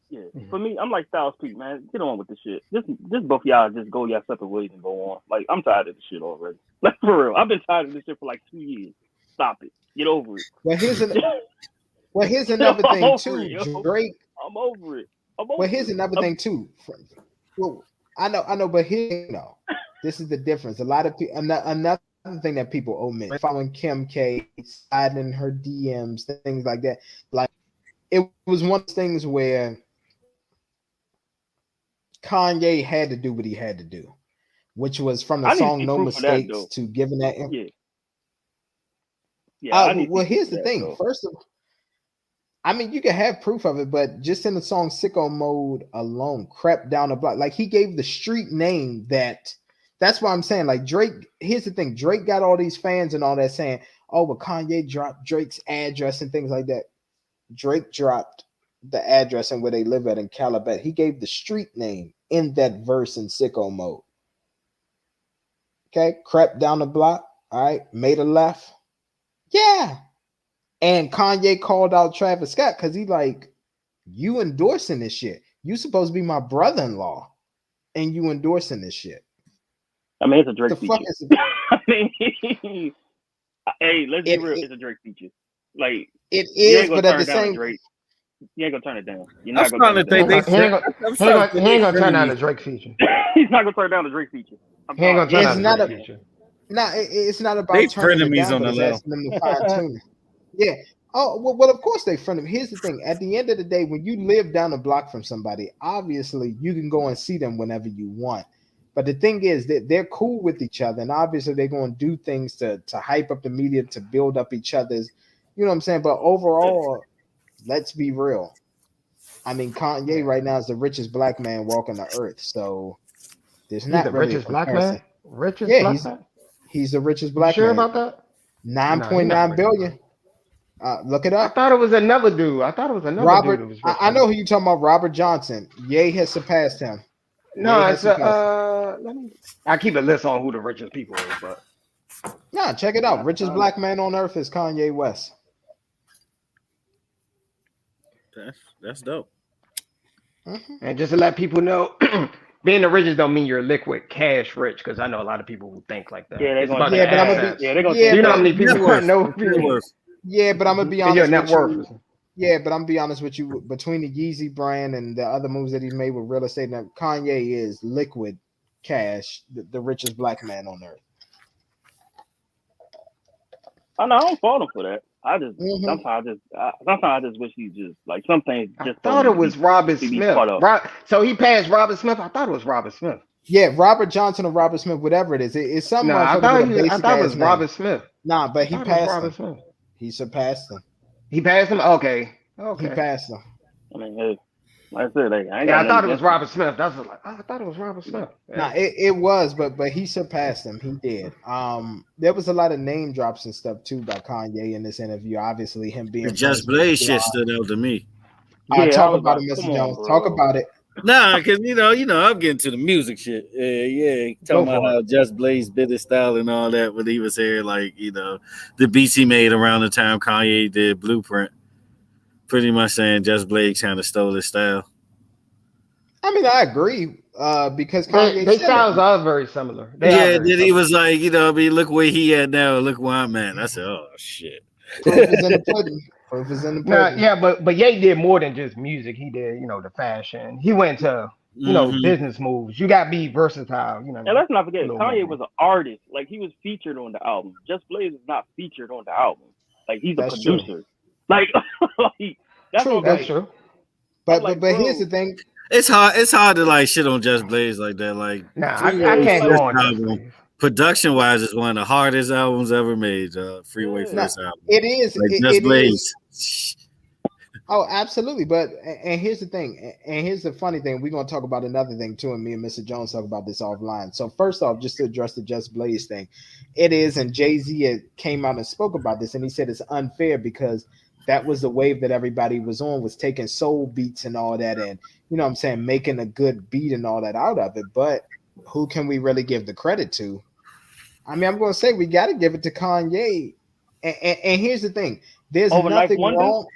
Yeah. For me, I'm like Styles P, man. Get on with the shit. Just both y'all just go your separate ways and go on. Like, I'm tired of this shit already. Like, for real. I've been tired of this shit for like 2 years. Stop it. Get over it. Well, here's another thing too. Drake. I'm over it. Here's another thing too. Well, I know, but here, this is the difference. A lot of people. Another thing that people omit: following Kim K, sliding in her DMs, things like that. Like, it was one of those things where Kanye had to do what he had to do, which was from the song "No Mistakes" to giving that. Well, here's the thing. First of all, I mean, you can have proof of it, but just in the song Sicko Mode alone, crept down the block. Like, he gave the street name that's why I'm saying, like, Drake, here's the thing. Drake got all these fans and all that saying, oh, but Kanye dropped Drake's address and things like that. Drake dropped the address and where they live at in Calabat. He gave the street name in that verse in Sicko Mode. Okay, crept down the block. All right, made a left. Yeah. And Kanye called out Travis Scott because he like, you endorsing this shit. You supposed to be my brother-in-law, and you endorsing this shit. I mean, it's a Drake feature. I mean, hey, let's be real. It's a Drake feature. Like, it is, but at the same, Drake. You ain't gonna turn it down. You're not gonna turn it down. He ain't gonna turn down the Drake feature. He's not gonna turn down the Drake feature. He ain't gonna turn down the Drake feature. No, it's not about turning it down, but it's asking them to fine-tune it. Yeah. Oh, well, of course they friend him. Here's the thing. At the end of the day, when you live down the block from somebody, obviously you can go and see them whenever you want. But the thing is that they're cool with each other, and obviously they're going to do things to hype up the media, to build up each other's, you know what I'm saying? But overall, let's be real. I mean, Kanye right now is the richest black man walking the earth. So there's not the really richest black man? He's the richest black man. Sure about that? 9.9 billion. Look it I up. thought it was another dude. Robert, That was I know who you talking about. Robert Johnson. Ye has surpassed him. No, it's let me. I keep a list on who the richest people is, but Nah, check it out. Richest black man on earth is Kanye West. That's dope. Mm-hmm. and just to let people know, being the richest don't mean you're liquid cash rich, because I know a lot of people who think like that. Yeah, they're It's gonna about Yeah, the but I'm gonna assets. be. yeah, they're gonna Yeah, You know how but many people I know? yeah, but I'm gonna be Is your honest net with worth? you. Yeah, but I'm gonna be honest with you. Between the Yeezy brand and the other moves that he's made with real estate, now Kanye is liquid cash, the richest black man on earth. I know I don't fault him for that. I just Mm-hmm. sometimes I just wish he just like some things I just don't thought need it to was Robert be Smith. caught up. So he passed Robert Smith. I thought it was Robert Smith. Yeah, Robert Johnson or Robert Smith, whatever it is, it's some No, I motherfucker with thought a I basic thought it ass was name. Robert Smith. Nah, but I he thought it was passed Robert him. Smith. He surpassed him. He passed him. Okay. He passed him. I mean, hey, like I said, like, I ain't Yeah, got I nothing thought it was against him. Robert Smith. That's what, like, I thought it was Robert Smith. Yeah. Nah, it was, but he surpassed him. He did. There was a lot of name drops and stuff too by Kanye in this interview. Obviously, him being The Just friends with Blaze shit Elon. stood out to me. Yeah, I Talk was about like, it, come Mr. on, Jones. Talk bro. about it. Nah, because I'm getting to the music shit. Yeah, Go talking about for how it. Just Blaze bit his style and all that when he was here, like the beats he made around the time Kanye did Blueprint. Pretty much saying Just Blaze kind of stole his style. I mean, I agree. Because Kanye They said it. styles are very similar. They are Yeah, very then he similar. was like, I mean, look where he at now, look where I'm at. I said, oh shit. Proof is in the pudding. Proof is in the Nah, pudding. yeah, but Ye did more than just music. He did, the fashion. He went to, Mm-hmm. business moves. You got to be versatile. You know what I And mean? let's not A forget, little Kanye more. was an artist. Like he was featured on the album. Just Blaze is not featured on the album. Like he's a That's true. producer. Like, like that's True, what I'm That's like. true. I'm but like, here's bro. the thing. It's hard to like shit on Just Blaze like that. Like Nah, I Freeway Yeah, can't like, go first on Just album, Blaze. production wise, is one of the hardest albums ever made. Freeway yeah. first album. It is. Like Just It is. Blaze. Oh, absolutely. But and here's the thing, and here's the funny thing. We're gonna talk about another thing too, and me and Mr. Jones talk about this offline. So first off, just to address the Just Blaze thing, it is, and Jay-Z came out and spoke about this, and he said it's unfair because that was the wave that everybody was on, was taking soul beats and all that, and what I'm saying, making a good beat and all that out of it. But who can we really give the credit to? I mean, I'm gonna say we gotta give it to Kanye. And here's the thing: there's Over Knife nothing Wonder? wrong.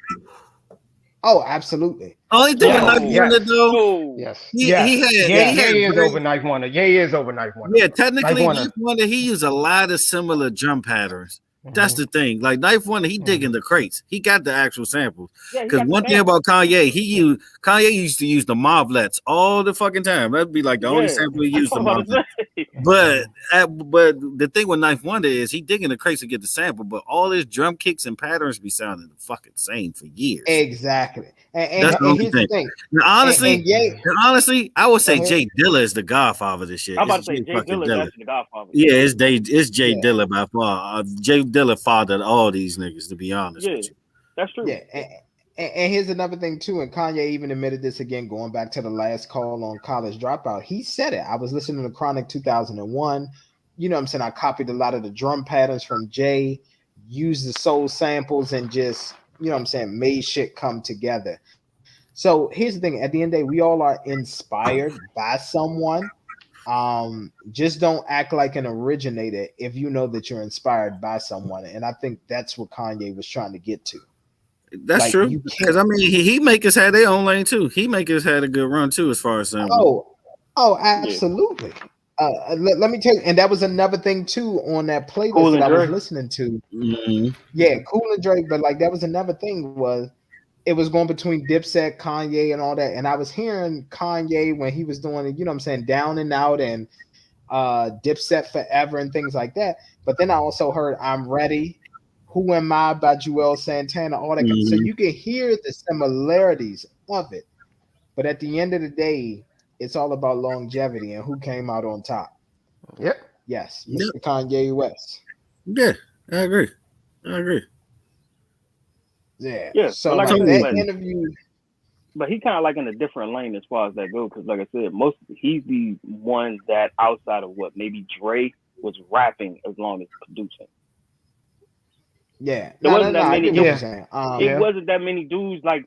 Oh, absolutely. Only thing with Yes, Knife Wonder yes, though, No. yes, he yes. had Yeah, he had Ye is great. over Knife Wonder. Ye is over Knife Wonder. Yeah, Knife technically, Wonder. Knife Wonder, he used a lot of similar drum patterns. That's Mhm, the thing. Like Knife Wonder, he dig mhm. in the crates. He got the actual samples. Yeah, he Because got the one thing sample. about Kanye used to use the Mavlets all the fucking time. That'd be like the only Yeah. sample he I'm used the about to Mavlets. say. But the thing with Knife Wonder is he dig in the crates to get the sample, but all his drum kicks and patterns be sounding the fucking same for years. Exactly. That's the And only here's the thing. thing. And honestly, Ye, I would go say ahead. Jay Dilla is the godfather of this shit. I'm about It's to say Jay Jay fucking Dilla is Dilla. actually the Godfather. Yeah, it's Jay Yeah, Dilla by far. Jay Dilla fathered all these niggas, to be honest Yeah, with you. that's true. yeah. And here's another thing too. And Kanye even admitted this again, going back to the last call on College Dropout. He said it. I was listening to Chronic 2001. What I'm saying? I copied a lot of the drum patterns from Jay, used the soul samples, and just what I'm saying, made shit come together. So here's the thing: at the end of the day, we all are inspired by someone. Just don't act like an originator if you know that you're inspired by someone. And I think that's what Kanye was trying to get to. That's Like true. you Because can't. I mean, he makers had their own lane too. He makers had a good run too, as far as sampling. Oh, Yeah. absolutely. Let me tell you, and that was another thing too on that playlist Cool that and I was Dre. listening to. Mm-hmm. Yeah, Cool and Drake, but like that was another thing was it was going between Dipset, Kanye, and all that. And I was hearing Kanye when he was doing it, I'm saying, Down and Out and Dipset Forever and things like that. But then I also heard I'm Ready, Who Am I by Joel Santana, all that. So Mm-hmm. you can hear the similarities of it. But at the end of the day, it's all about longevity and who came out on top. Yep. Yes, Yep. Mr. Kanye West. Yeah, I agree. Yeah. Yeah, So but like I like said, that like, interview. but he kind of like in a different lane as far as that goes. Because like I said, he's the one that outside of what maybe Dre was rapping as long as producing. Yeah, There wasn't that I many. get what you're saying. It wasn't that many dudes like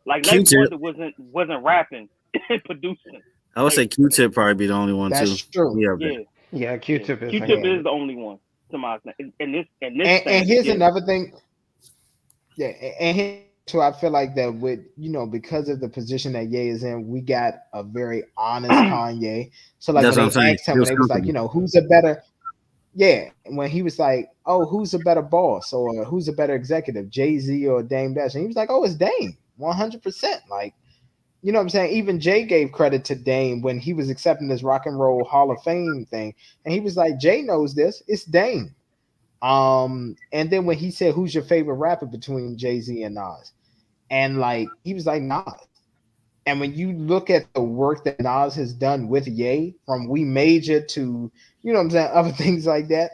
like Lex Q-Tip. wasn't rapping and producing. I would say Q-Tip probably be the only one That's too. true. Yeah, Q-Tip is is the only one to my in this and here's another thing. Yeah, and so I feel like that with because of the position that Ye is in, we got a very honest Kanye. So like That's when what they I'm saying. asked him, when they was like, who's a better, when he was like, oh, who's a better boss or who's a better executive, Jay-Z or Dame Dash, and he was like, oh, it's Dame, 100%. Like, you know what I'm saying? Even Jay gave credit to Dame when he was accepting this Rock and Roll Hall of Fame thing, and he was like, Jay knows this, it's Dame. And then when he said, who's your favorite rapper between Jay-Z and Nas? And like he was like Nas. And when you look at the work that Nas has done with Ye, from We Major to, other things like that,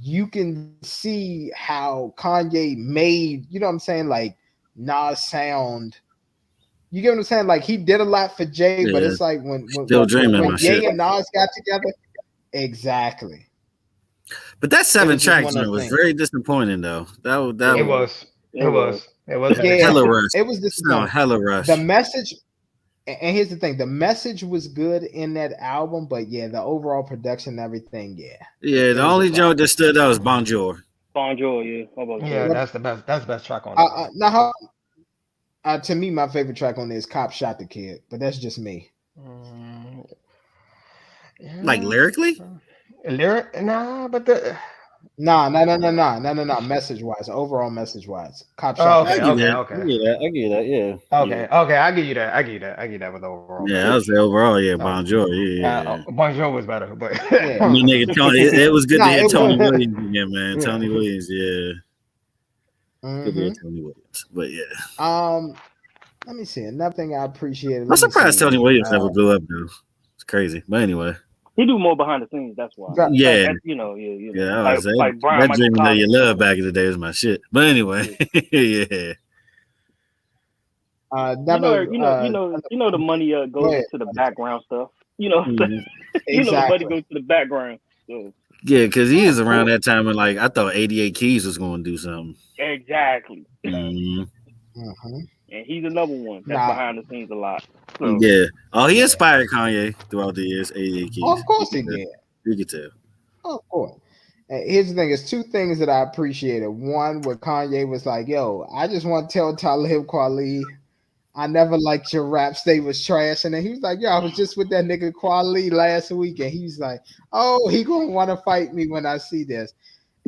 you can see how Kanye made, like Nas sound. You get what I'm saying? Like he did a lot for Jay, but it's like when Ye and Nas got together, exactly. But that 7 tracks was very disappointing, though. It was hella rushed. It was disappointing. Hella rushed. The message, and here's the thing: the message was good in that album, but the overall production and everything, the only joke that stood out was Bonjour. Bonjour, that's the best. That's the best track on it. Now, to me, my favorite track on this is "Cop Shot the Kid," but that's just me. Like lyrically. But the message wise, overall message wise, Cop Shot. Okay. I get that. Yeah. Okay. I give you that with overall. Yeah, I would say overall, Bonjour. Yeah. Bonjour was better, but nigga, Tony, it was good to hear Tony Williams again, man. Tony Williams, Good to hear Tony Williams, but let me see another thing I appreciated. I'm surprised Tony Williams never blew up, though. It's crazy, but anyway. He do more behind the scenes. That's why. Yeah. Like Brian, that dreaming that you love back in the day was my shit. But anyway, yeah. The money goes into the background stuff. Exactly. The money goes to the background. So. Yeah, because he is around that time when I thought 88 Keys was going to do something. Exactly. And he's another one that's behind the scenes a lot. So. Yeah. Oh, he inspired Kanye throughout the years. 88 Keys. Of course he did. You could tell. Of course. And here's the thing: it's two things that I appreciated. One, where Kanye was like, "Yo, I just want to tell Talib Kweli, I never liked your raps; they was trash." And then he was like, "Yo, I was just with that nigga Kweli last week," and he was like, "Oh, he gonna want to fight me when I see this."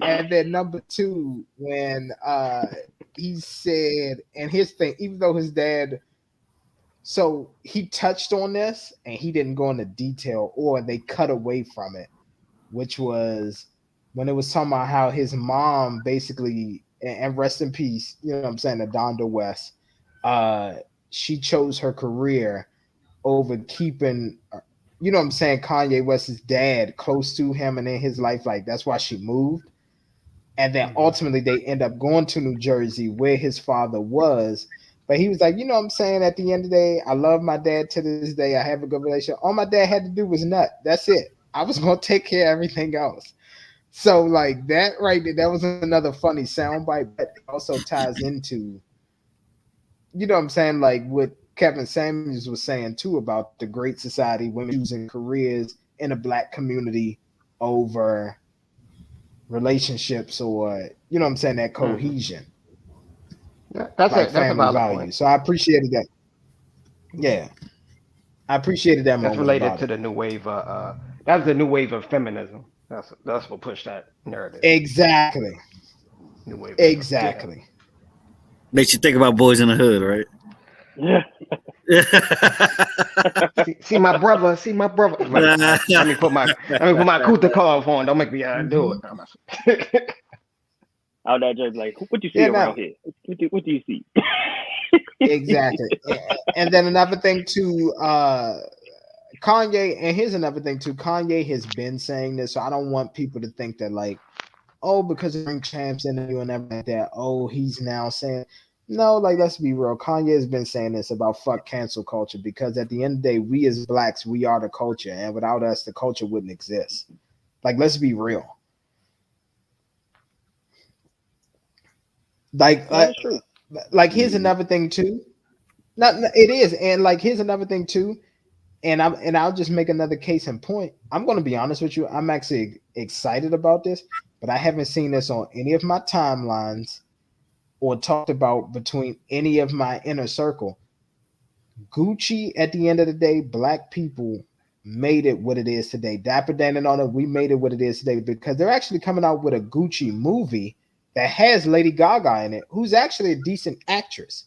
And then number two, when he said, and his thing, even though his dad, so he touched on this and he didn't go into detail, or they cut away from it, which was when it was talking about how his mom basically, and rest in peace, you know what I'm saying, Adonda West, she chose her career over keeping, you know what I'm saying, Kanye West's dad close to him and in his life. Like, that's why she moved. And then ultimately they end up going to New Jersey where his father was. But he was like, you know what I'm saying, at the end of the day, I love my dad to this day. I have a good relationship. All my dad had to do was nut. That's it. I was going to take care of everything else. So like that right there, that was another funny soundbite, but it also ties into, you know what I'm saying, like what Kevin Samuels was saying too about the Great Society, women choosing careers in a black community over relationships, or you know what I'm saying, that cohesion. That's like that's a valid value. Point. So I appreciated that. Yeah, I appreciated that. That's related to the new wave. That's the new wave of feminism. That's what pushed that narrative. Exactly. New wave. Exactly. Makes you think about Boys in the Hood, right? Yeah. see my brother. Let me put my Kuta call on. Don't make me do it. Out that judge, like, what you see around here? What do you see? Exactly. And then another thing too, Kanye, and here's another thing too. Kanye has been saying this, so I don't want people to think that like, oh, because of Ring Champs interview and everything like that, oh, he's now saying no. Like, let's be real. Kanye has been saying this about fuck cancel culture, because at the end of the day, we as blacks, we are the culture, and without us, the culture wouldn't exist. Like, let's be real. Like here's another thing too. Not it is, and like here's another thing too. And I'll just make another case in point. I'm going to be honest with you. I'm actually excited about this, but I haven't seen this on any of my timelines or talked about between any of my inner circle. Gucci, at the end of the day, black people made it what it is today. Dapper Dan and all that, we made it what it is today because they're actually coming out with a Gucci movie that has Lady Gaga in it, who's actually a decent actress,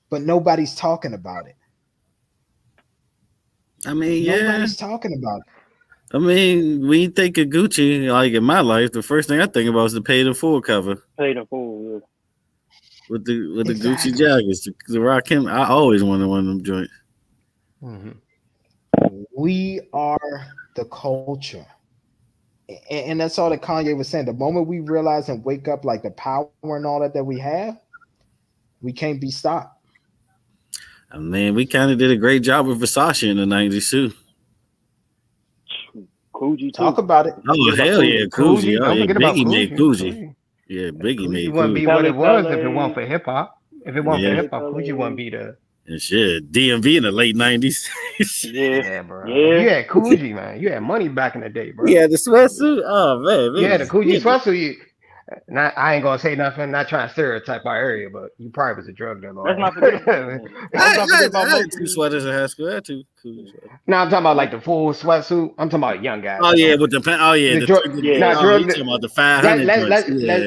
but nobody's talking about it. I mean, nobody's talking about it. I mean, when you think of Gucci, like in my life, the first thing I think about is the Paid in Full cover. Paid in Full, yeah. With the Gucci jackets, the rock him. I always wanted one of them joints. Mm-hmm. We are the culture, and that's all that Kanye was saying. The moment we realize and wake up, like the power and all that we have, we can't be stopped. I mean, we kind of did a great job with Versace in the '90s too. Coogee, talk about it. Oh hell yeah, Coogee! Oh, yeah. Biggie made Coogee. Yeah, Biggie made Coogee. Wouldn't be what it was if it weren't for hip hop. If it weren't for hip hop, Coogee wouldn't be the. And shit, DMV in the late '90s. Yeah, bro. Yeah. You had Coogee, man. You had money back in the day, bro. Yeah, the sweatsuit. Oh man. Yeah, the Coogee sweatsuit. I ain't gonna say nothing. Not trying to stereotype our area, but you probably was a drug dealer. Let's not forget. I had two sweaters in high school. I had two Coogee sweaters. No, I'm talking about like the full sweatsuit. I'm talking about young guys. Oh yeah, with the pen. Oh yeah, not drug. You talking about the 500.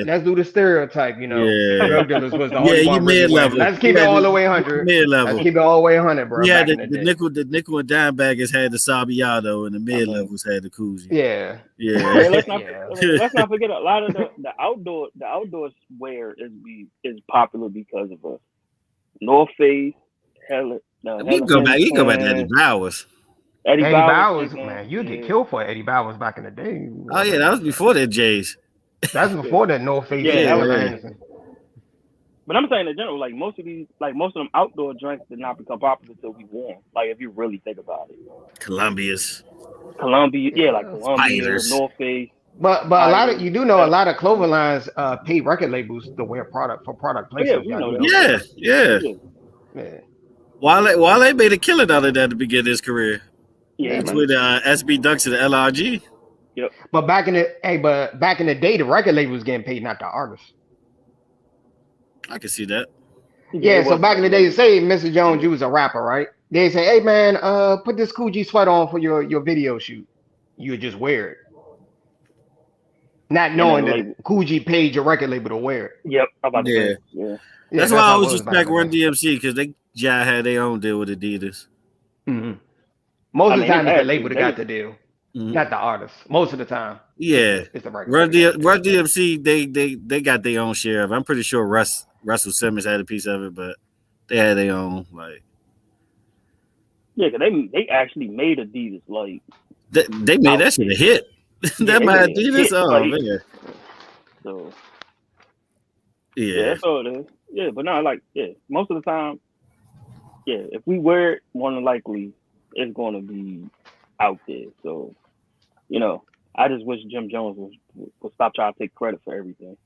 Let's do the stereotype. You know, drug dealers was the only one. Yeah, mid level. Let's keep it all the way 100. Mid level. Let's keep it all the way 100, bro. Yeah, the nickel and dime baggers had the Sabiato, and the mid levels had the Coogee. Yeah. Let's not forget a lot of the outdoor wear is popular because of us. North Face, you go back to Eddie Bowers. Eddie Bowers, man, you get killed for Eddie Bowers back in the day. Oh yeah, that was before that J's. That's before that North Face. But I'm saying in general, like most of them outdoor drinks did not become popular until we won. Like if you really think about it, Columbia, Spiders. North Face. But a lot of a lot of clothing lines pay record labels to wear product placement. Yeah. Wale made a killing out of that at the beginning of his career. Yeah, with SB Ducks and the LRG. Yep. But back in the day, the record label was getting paid, not the artist. I can see that. Yeah, so back in the day, say Mr. Jones, you was a rapper, right? They say, hey man, put this Coogee sweat on for your video shoot. You would just wear it. Not knowing that Coogee paid your record label to wear it. Yep, about to say. Yeah. That's why I always respect Run DMC because they had their own deal with Adidas. Mm-hmm. Most of the time, it's the label that got the deal, not the artist. Most of the time, yeah, it's the record. Run DMC, they got their own share of it. I'm pretty sure Russell Simmons had a piece of it, but they had their own like. Yeah, because they actually made Adidas like. They made that shit a hit. That my Adidas, man. So. Yeah, that's all it is. Yeah, but no, most of the time, if we wear it, more than likely, it's going to be out there. So, I just wish Jim Jones would stop trying to take credit for everything.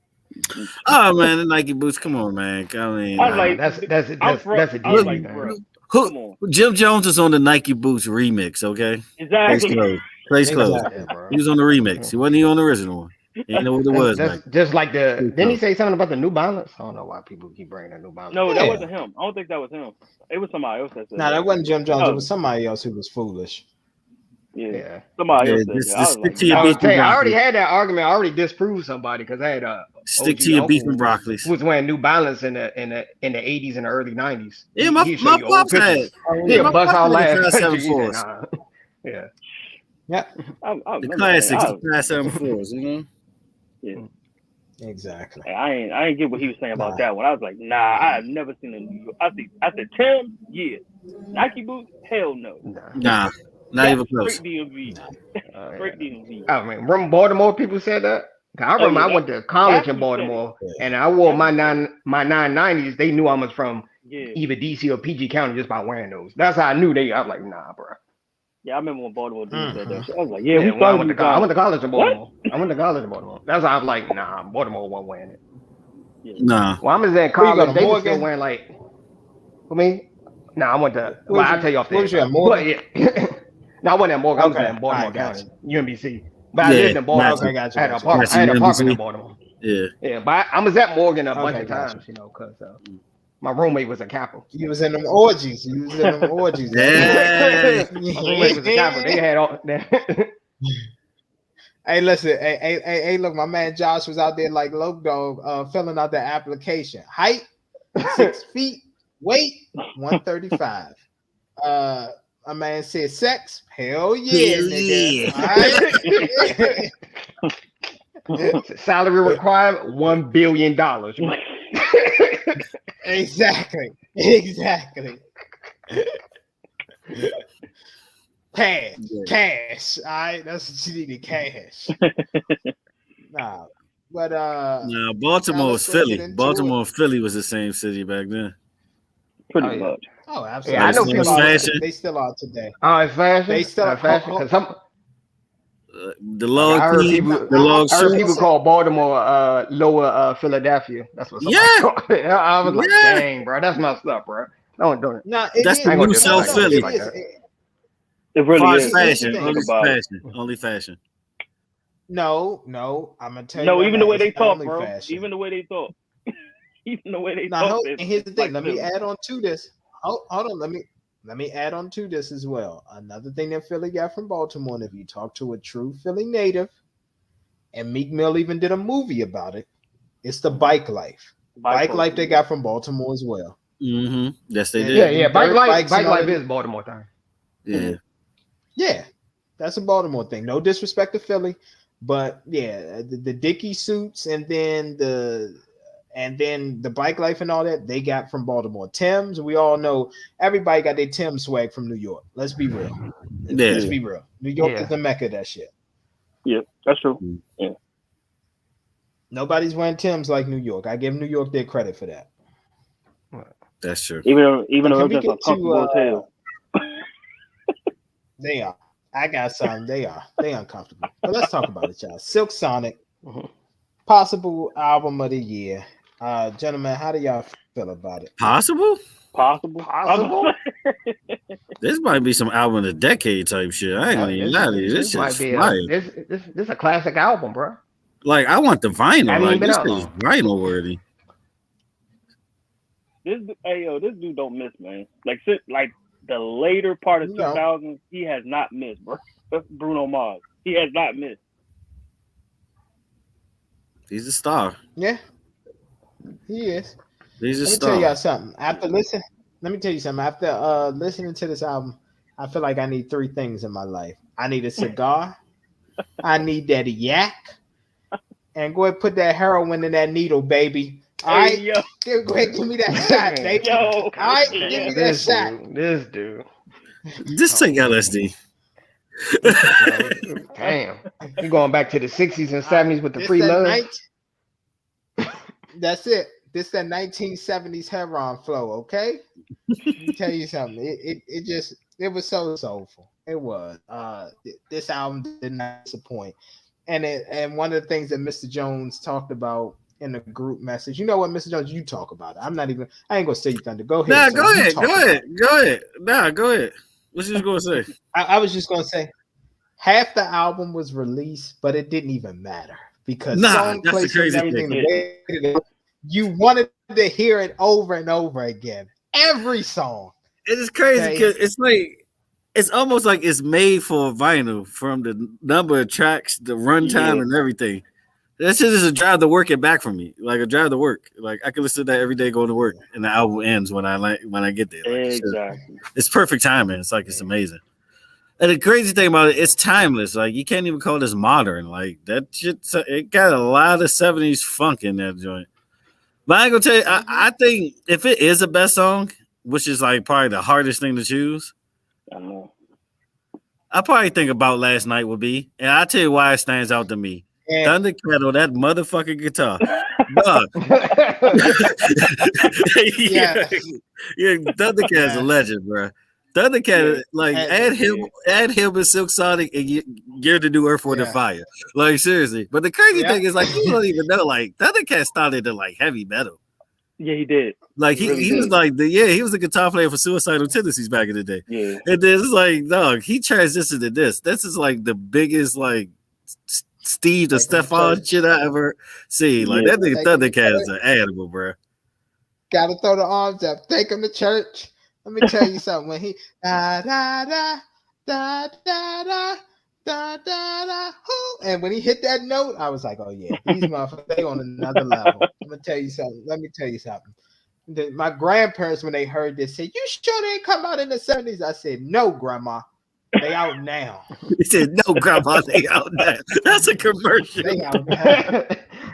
Oh man, the Nike boots, come on, man. I mean, that's a deal. Who Jim Jones is on the Nike Boots remix, okay? Exactly. Place closed. He was on the remix. He wasn't even on the original one. You know what it was. Just like didn't he say something about the New Balance? I don't know why people keep bringing the New Balance. No, that wasn't him. I don't think that was him. It was somebody else that said that. That wasn't Jim Jones. It was somebody else who was foolish. Yeah. Somebody else said that. I already had that argument. I already disproved somebody because I had stick to your beef and broccoli. Who was wearing New Balance in the 80s and the early 90s. Yeah, my pops had. Yeah, bust all last. Yeah. The classics, the class 7-4s, you know? Yeah. Exactly. I ain't get what he was saying about that one. I was like, nah, I have never seen a New York. I said Tim, yeah. Nike boots, hell no. Nah, not even close. Straight DMV. Straight DMV. I mean, remember Baltimore people said that? I remember I went to college in Baltimore and I wore my 990s. They knew I was from either DC or PG County just by wearing those. That's how I knew I was like, nah, bro. Yeah, I remember when Baltimore dude said that. I was like, yeah, I went to college in Baltimore. I went to college in Baltimore. That's why I was like, nah, Baltimore wasn't wearing it. Nah. Well, I was in college. They were still wearing like. For me, no, I went to. Well, I'll tell you off there. But yeah, no, I wasn't in Morgan. I was in Baltimore County, UMBC. But I lived in Baltimore. I had an apartment in Baltimore. Yeah, but I was at Morgan a bunch of times, because my roommate was a Kappa. You was in them orgies. Yeah. My roommate was a Kappa. They had all. Hey, listen. Hey, look, my man Josh was out there like Loc Dog, filling out the application. Height, 6 feet. Weight, 135. My man said sex. Hell yeah, nigga. All right. Salary required $1 billion. Exactly. Cash. All right, that's what you needed. Cash. Nah, but Baltimore was Philly. Baltimore and Philly was the same city back then. Pretty much. Oh, absolutely. Yeah, I know people. They still are today. Oh, it's fashion. They still are fashion. The log. I heard people call Baltimore lower Philadelphia. That's what. I was like, dang, bro, that's messed up, bro. Don't do it. No, that's the new South Philly. It really is. Fashion. Only fashion. No, I'm gonna tell you. No, even the way they talk, bro. Even the way they talk. Even the way they talk. And here's the thing. Let me add on to this. Hold on. Let me add on to this as well. Another thing that Philly got from Baltimore, and if you talk to a true Philly native, and Meek Mill even did a movie about it, it's the bike life. Bike life they got from Baltimore as well. Mm-hmm. Yes, they did. Yeah. Bike life is Baltimore thing. Yeah. That's a Baltimore thing. No disrespect to Philly, but yeah, the Dickie suits and then the bike life and all that they got from Baltimore. Tim's, we all know everybody got their Tim swag from New York. Let's be real. Let's be real. New York is the mecca of that shit. Yeah, that's true. Yeah. Nobody's wearing Tim's like New York. I give New York their credit for that. That's true. Even though it's a comfortable hotel. They are. I got some. They are. They uncomfortable. But let's talk about it, y'all. Silk Sonic, possible album of the year. Gentlemen, how do y'all feel about it? Possible. This might be some album of the decade type shit. I ain't gonna even lie to you. This might be this a classic album, bro. Like I want the vinyl. Like this is vinyl worthy. This dude don't miss, man. Like the later part of 2000s, he has not missed, bro. That's Bruno Mars. He has not missed. He's a star. Yeah, he is. He's a Let star. me tell y'all something. After listening to this album, I feel like I need 3 things in my life. I need a cigar. I need that yak. And go ahead and put that heroin in that needle, baby. All right, go ahead, give me that shot, baby. All right, give me that shot. This dude. Just take LSD. Damn, you going back to the 60s and 70s with the free love? That's it. This that 1970s heroin flow. Okay, let me tell you something. It was so soulful. It was. This album did not disappoint. And one of the things that Mr. Jones talked about in the group message, you know what, Mr. Jones, you talk about it. I ain't gonna say you thunder. Go ahead. Go ahead. Nah, go ahead. What you gonna say? I was just gonna say half the album was released, but it didn't even matter because song placement and everything. You wanted to hear it over and over again. Every song. It is crazy because it's like it's almost like it's made for vinyl from the number of tracks, the runtime, and everything. That's just a drive to work it back for me, like a drive to work. Like I can listen to that every day going to work, and the album ends when I get there. Like, exactly, it's perfect timing. It's like it's amazing. And the crazy thing about it, it's timeless. Like you can't even call this modern. Like that shit, it got a lot of 70s funk in that joint. But I ain't gonna tell you, I think if it is a best song, which is like probably the hardest thing to choose, I probably think About Last Night would be, and I'll tell you why it stands out to me. Thunder Kettle, that motherfucking guitar. yeah, Thundercat's a legend, bro. Thundercat, like add him and Silk Sonic, and you're the new Earth, Wind, and Fire. Like seriously. But the crazy thing is, like, you don't even know, like Thundercat started in like heavy metal. Yeah, he did. Like he was like he was the guitar player for Suicidal Tendencies back in the day. Yeah. And then it's like, dog, he transitioned to this. This is like the biggest like Steve the Stefan shit I ever seen. Like that nigga Thundercat is an animal, bro. Gotta throw the arms up. Take him to church. Let me tell you something. When he da da da da da da da da da, and when he hit that note, I was like, "Oh yeah, these motherfuckers they on another level." Let me tell you something. My grandparents, when they heard this, said, "You sure they come out in the '70s?" I said, "No, Grandma, they out now." He said, "No, Grandma, they out now." That's a commercial. They out now.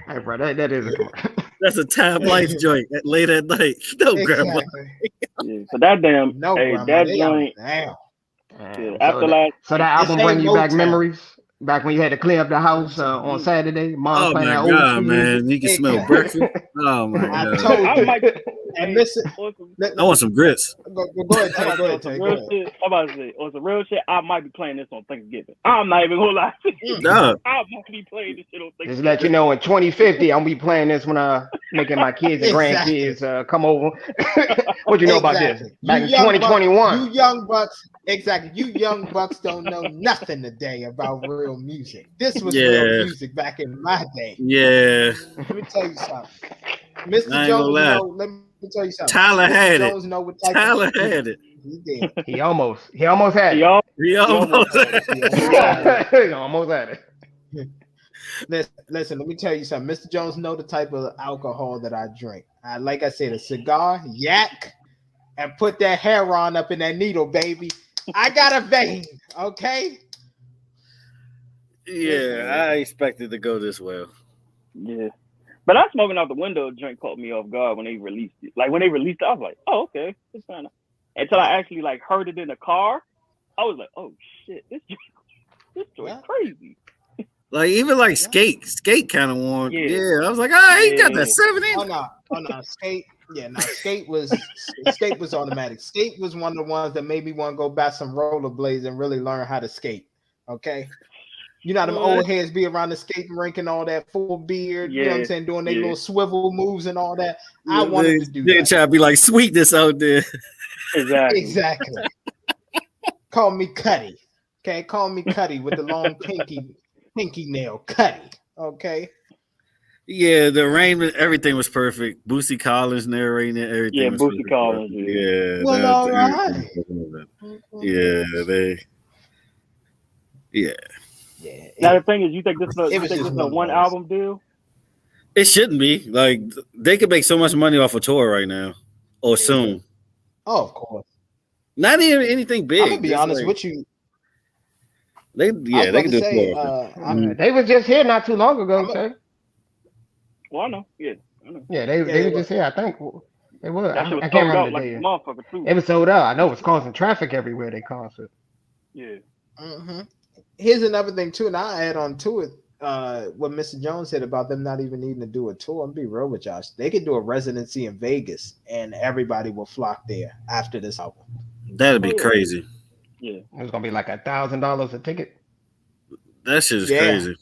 Hey, bro, that is a commercial. That's a Time Life joint late at night. No, Grandma. Yeah, so that damn, Grandma, that joint. So that album bring you back memories? Back when you had to clean up the house on Saturday? Oh my God, man. You can smell breakfast. Oh my God. I told you. And listen, I want some grits. Go ahead, Tay. I'm about to say, on some real shit, I might be playing this on Thanksgiving. I'm not even gonna lie. No. I might be playing this shit on Thanksgiving. Just let you know, in 2050, I'm gonna be playing this when making my kids and grandkids come over. What you know about this? Back in 2021. You young bucks, You young bucks don't know nothing today about real music. This was real music back in my day. Yeah. Let me tell you something. Mr. Jones, let me tell you something. Tyler had it. Tyler had it. He did. He almost had it. He almost had it. Listen, let me tell you something. Mr. Jones know the type of alcohol that I drink. Like I said, a cigar, yak, and put that heroin up in that needle, baby. I got a vein, okay? Yeah, I expected to go this well. Yeah. But I smoking out the window drink caught me off guard when they released it. Like when they released it, I was like, oh, okay. It's fine. Until I actually like heard it in the car, I was like, oh shit, this joint crazy. Like even like Skate kind of warned. Yeah, I was like, he got that 7-inch. Oh no, Skate. Yeah, no, Skate was automatic. Skate was one of the ones that made me want to go buy some rollerblades and really learn how to skate. Okay. You know, them old heads be around the skating rink and all that, full beard, you know what I'm saying, doing their little swivel moves and all that. I wanted to do that. They're trying to be like sweetness out there. Exactly. Call me Cuddy. Okay, call me Cuddy with the long pinky nail. Cuddy. Okay. Yeah, the arrangement, everything was perfect. Boosie Collins narrating it, everything. Yeah, was Boosie Collins. Yeah. Well, all right. Yeah. Now the thing is, you think this is a one album deal? It shouldn't be. Like they could make so much money off a tour right now, or soon. Oh, of course. Not even anything big. I'm gonna be honest with you. They can do tour. They was just here not too long ago. Okay. Well, I know. Yeah. Yeah, they were just here. I think they were. That I can't remember like a motherfucker too. It was sold out. I know it's causing traffic everywhere. They caused it. Yeah. Mm-hmm. Here's another thing too, and I'll add on to it. What Mr. Jones said about them not even needing to do a tour. I'm be real with Josh. They could do a residency in Vegas, and everybody will flock there after this album. That'd be crazy. Yeah, it's gonna be like $1,000 a ticket. That shit is crazy.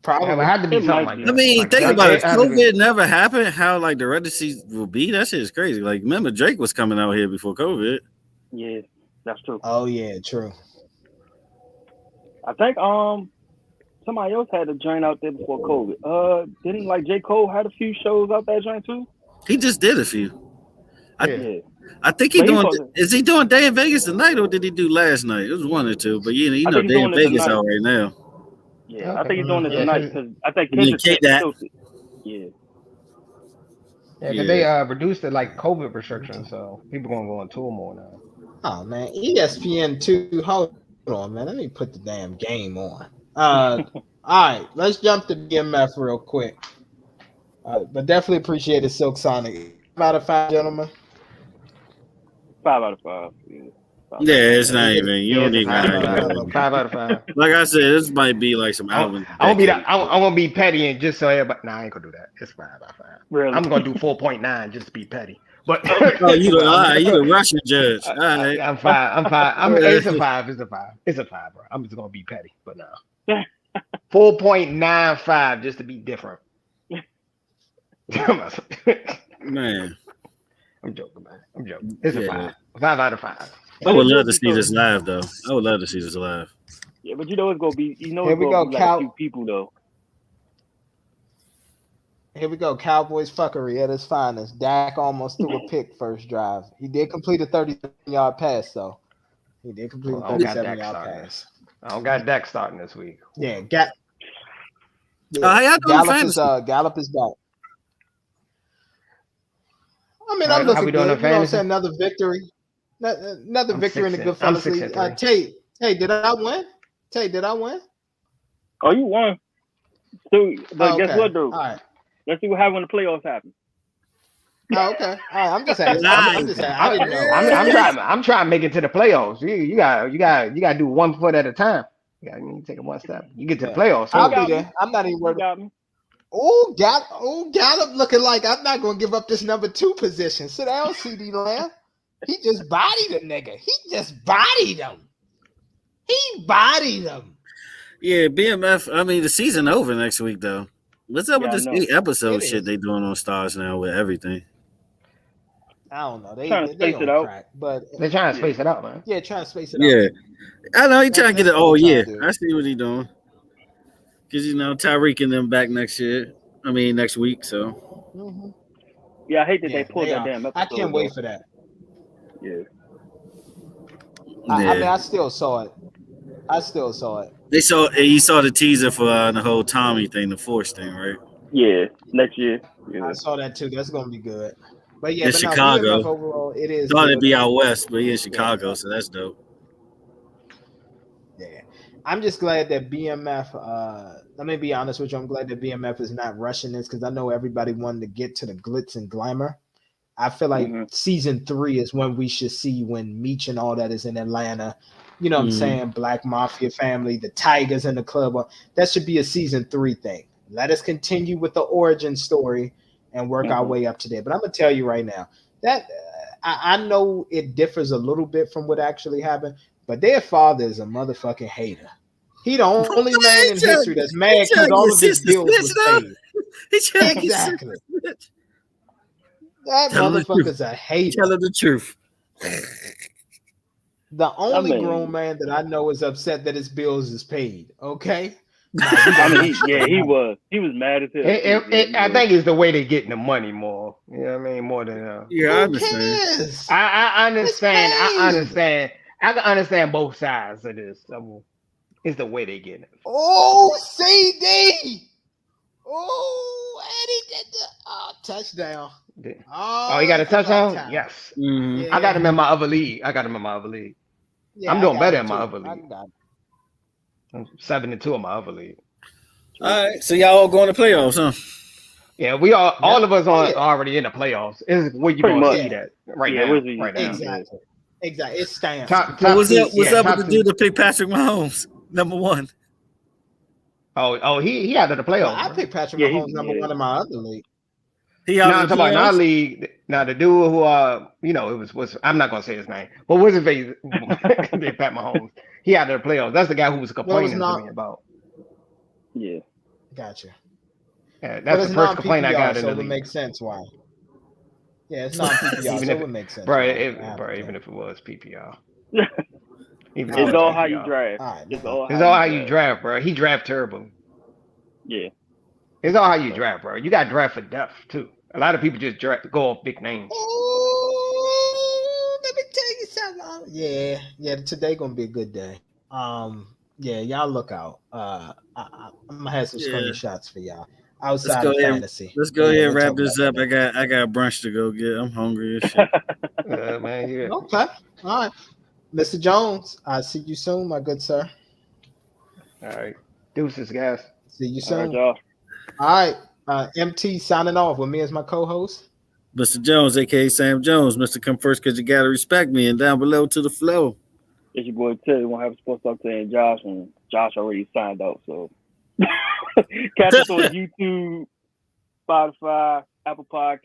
Probably it had to be something like that. I mean, think about it. COVID never happened. How like the residency will be? That shit is crazy. Like, remember Drake was coming out here before COVID. Yeah, that's true. Oh yeah, true. I think somebody else had a joint out there before COVID. Didn't like J. Cole had a few shows out that joint too? He just did a few. I think he's doing. Is he doing Day in Vegas tonight, or did he do last night? It was one or two, but you know, Day in Vegas out right now. Yeah, okay. I think he's doing it tonight because I think Kendrick killed it. Yeah. Yeah, because they reduced it like COVID restrictions, so people gonna go on tour more now. Oh man, ESPN 2. Hold on, man. Let me put the damn game on. All right, let's jump to BMF real quick. But definitely appreciate it, Silk Sonic. 5 out of 5, gentlemen. 5 out of 5. Yeah. Yeah, it's not even. You don't need 5 out of 5. Like I said, this might be like some album. I'm gonna be petty and just so everybody. Nah, I ain't gonna do that. It's 5 out of 5. Really? I'm gonna do 4.9 just to be petty. But Oh, you the Russian judge. All right. I'm fine. It's a 5. It's a 5, bro. I'm just gonna be petty, but no. 4.95 just to be different. Man. I'm joking, man. It's a 5. 5 out of 5. I would love to see this live, though. I would love to see this live. Yeah, but you know it's gonna be. You know Here it's we gonna go, be like Cal. a few people though. Here we go. Cowboys fuckery at its finest. Dak almost threw a pick first drive. He did complete a 37-yard pass, though. He did complete a 37-yard pass. I don't got Dak starting this week. Yeah, how y'all doing fantasy? Gallup is back. I mean, I'm looking good. You know what I'm saying? Another victory. Another victory in the good fellas league. Tate, did I win? Oh, you won. So, but guess what, though? All right. Let's see what happens when the playoffs happen. Oh, okay. All right. I'm just asking. I didn't know. I'm trying to make it to the playoffs. You got to do 1 foot at a time. You got to take it one step. You get to the playoffs. I'll be there. I'm not even worried. Oh, Gallup looking like I'm not going to give up this number 2 position. Sit down, CD Lamb. He just bodied a nigga. He bodied him. Yeah, BMF. I mean, the season over next week, though. What's up with this 8-episode shit they doing on Stars now with everything? I don't know. They trying to space it out. But they're trying to space it out, man. Yeah, trying to space it out. Yeah. I know he's trying to get it all year. I see what he's doing. Because, Tyreek and them back next week, so. Mm-hmm. Yeah, I hate that they pulled that damn episode. I can't wait for that. Yeah. I mean, I still saw it. You saw the teaser for the whole Tommy thing, the Force thing, right? Yeah, next year. Yeah. I saw that too. That's gonna be good. But yeah, in Chicago. Overall, it is. Thought it'd be out west, but in Chicago, so that's dope. Yeah, I'm just glad that BMF. Let me be honest with you. I'm glad that BMF is not rushing this because I know everybody wanted to get to the glitz and glamour. I feel like season 3 is when we should see when Meech and all that is in Atlanta. You know what I'm saying? Black Mafia family, the Tigers in the club. That should be a season 3 thing. Let us continue with the origin story and work our way up to there. But I'm going to tell you right now that I know it differs a little bit from what actually happened, but their father is a motherfucking hater. He the only man in history that's mad because all of his bills was paid. Exactly. That motherfucker's a hater. Tell him the truth. The only grown man that I know is upset that his bills is paid. Okay. He was mad as hell. I think it's the way they're getting the money more. You know what I mean? More than I understand. I understand. I can understand both sides of this. It's the way they get it. Oh, CD. Oh, Eddie did the touchdown. Oh, he got a touchdown? Yes. Mm-hmm. Yeah. I got him in my other league. Yeah, I'm doing better in my other league. I'm 7-2 in my other league. All right, so y'all all going to playoffs, huh? Yeah, we are. All of us are already in the playoffs. Is where you gonna see that right now? Right now. Exactly. It's stamps. What's up with the dude to pick Patrick Mahomes number 1? Oh, he out of the playoffs. I picked Patrick Mahomes number 1 in my other league. I'm talking about in our league. Now the dude who it was I'm not gonna say his name, but what's his face? Pat Mahomes. He out of the playoffs. That's the guy who was complaining to me about. Yeah, gotcha. Yeah, that's the first complaint I got in the league. So it makes sense why. Yeah, it's not PPR, so it would make sense. Even if it was PPR. It's all how you draft. It's all how you draft, bro. He draft terrible. Yeah. It's all how you draft, bro. You got to draft for depth too. A lot of people just go off big names. Oh, let me tell you something. Yeah. Today gonna be a good day. Y'all look out. I'm gonna have some screenshots for y'all outside of fantasy. Let's go ahead and wrap this up. I got brunch to go get. I'm hungry as shit. Man, yeah. Okay. All right, Mr. Jones. I'll see you soon, my good sir. All right, deuces, guys. See you soon. All right. MT signing off with me as my co-host. Mr. Jones, aka Sam Jones. Mr. Come First because you gotta respect me, and down below to the flow. It's your boy Ted. We won't have a sports talk today, and Josh already signed out. So catch us on YouTube, Spotify, Apple Podcasts.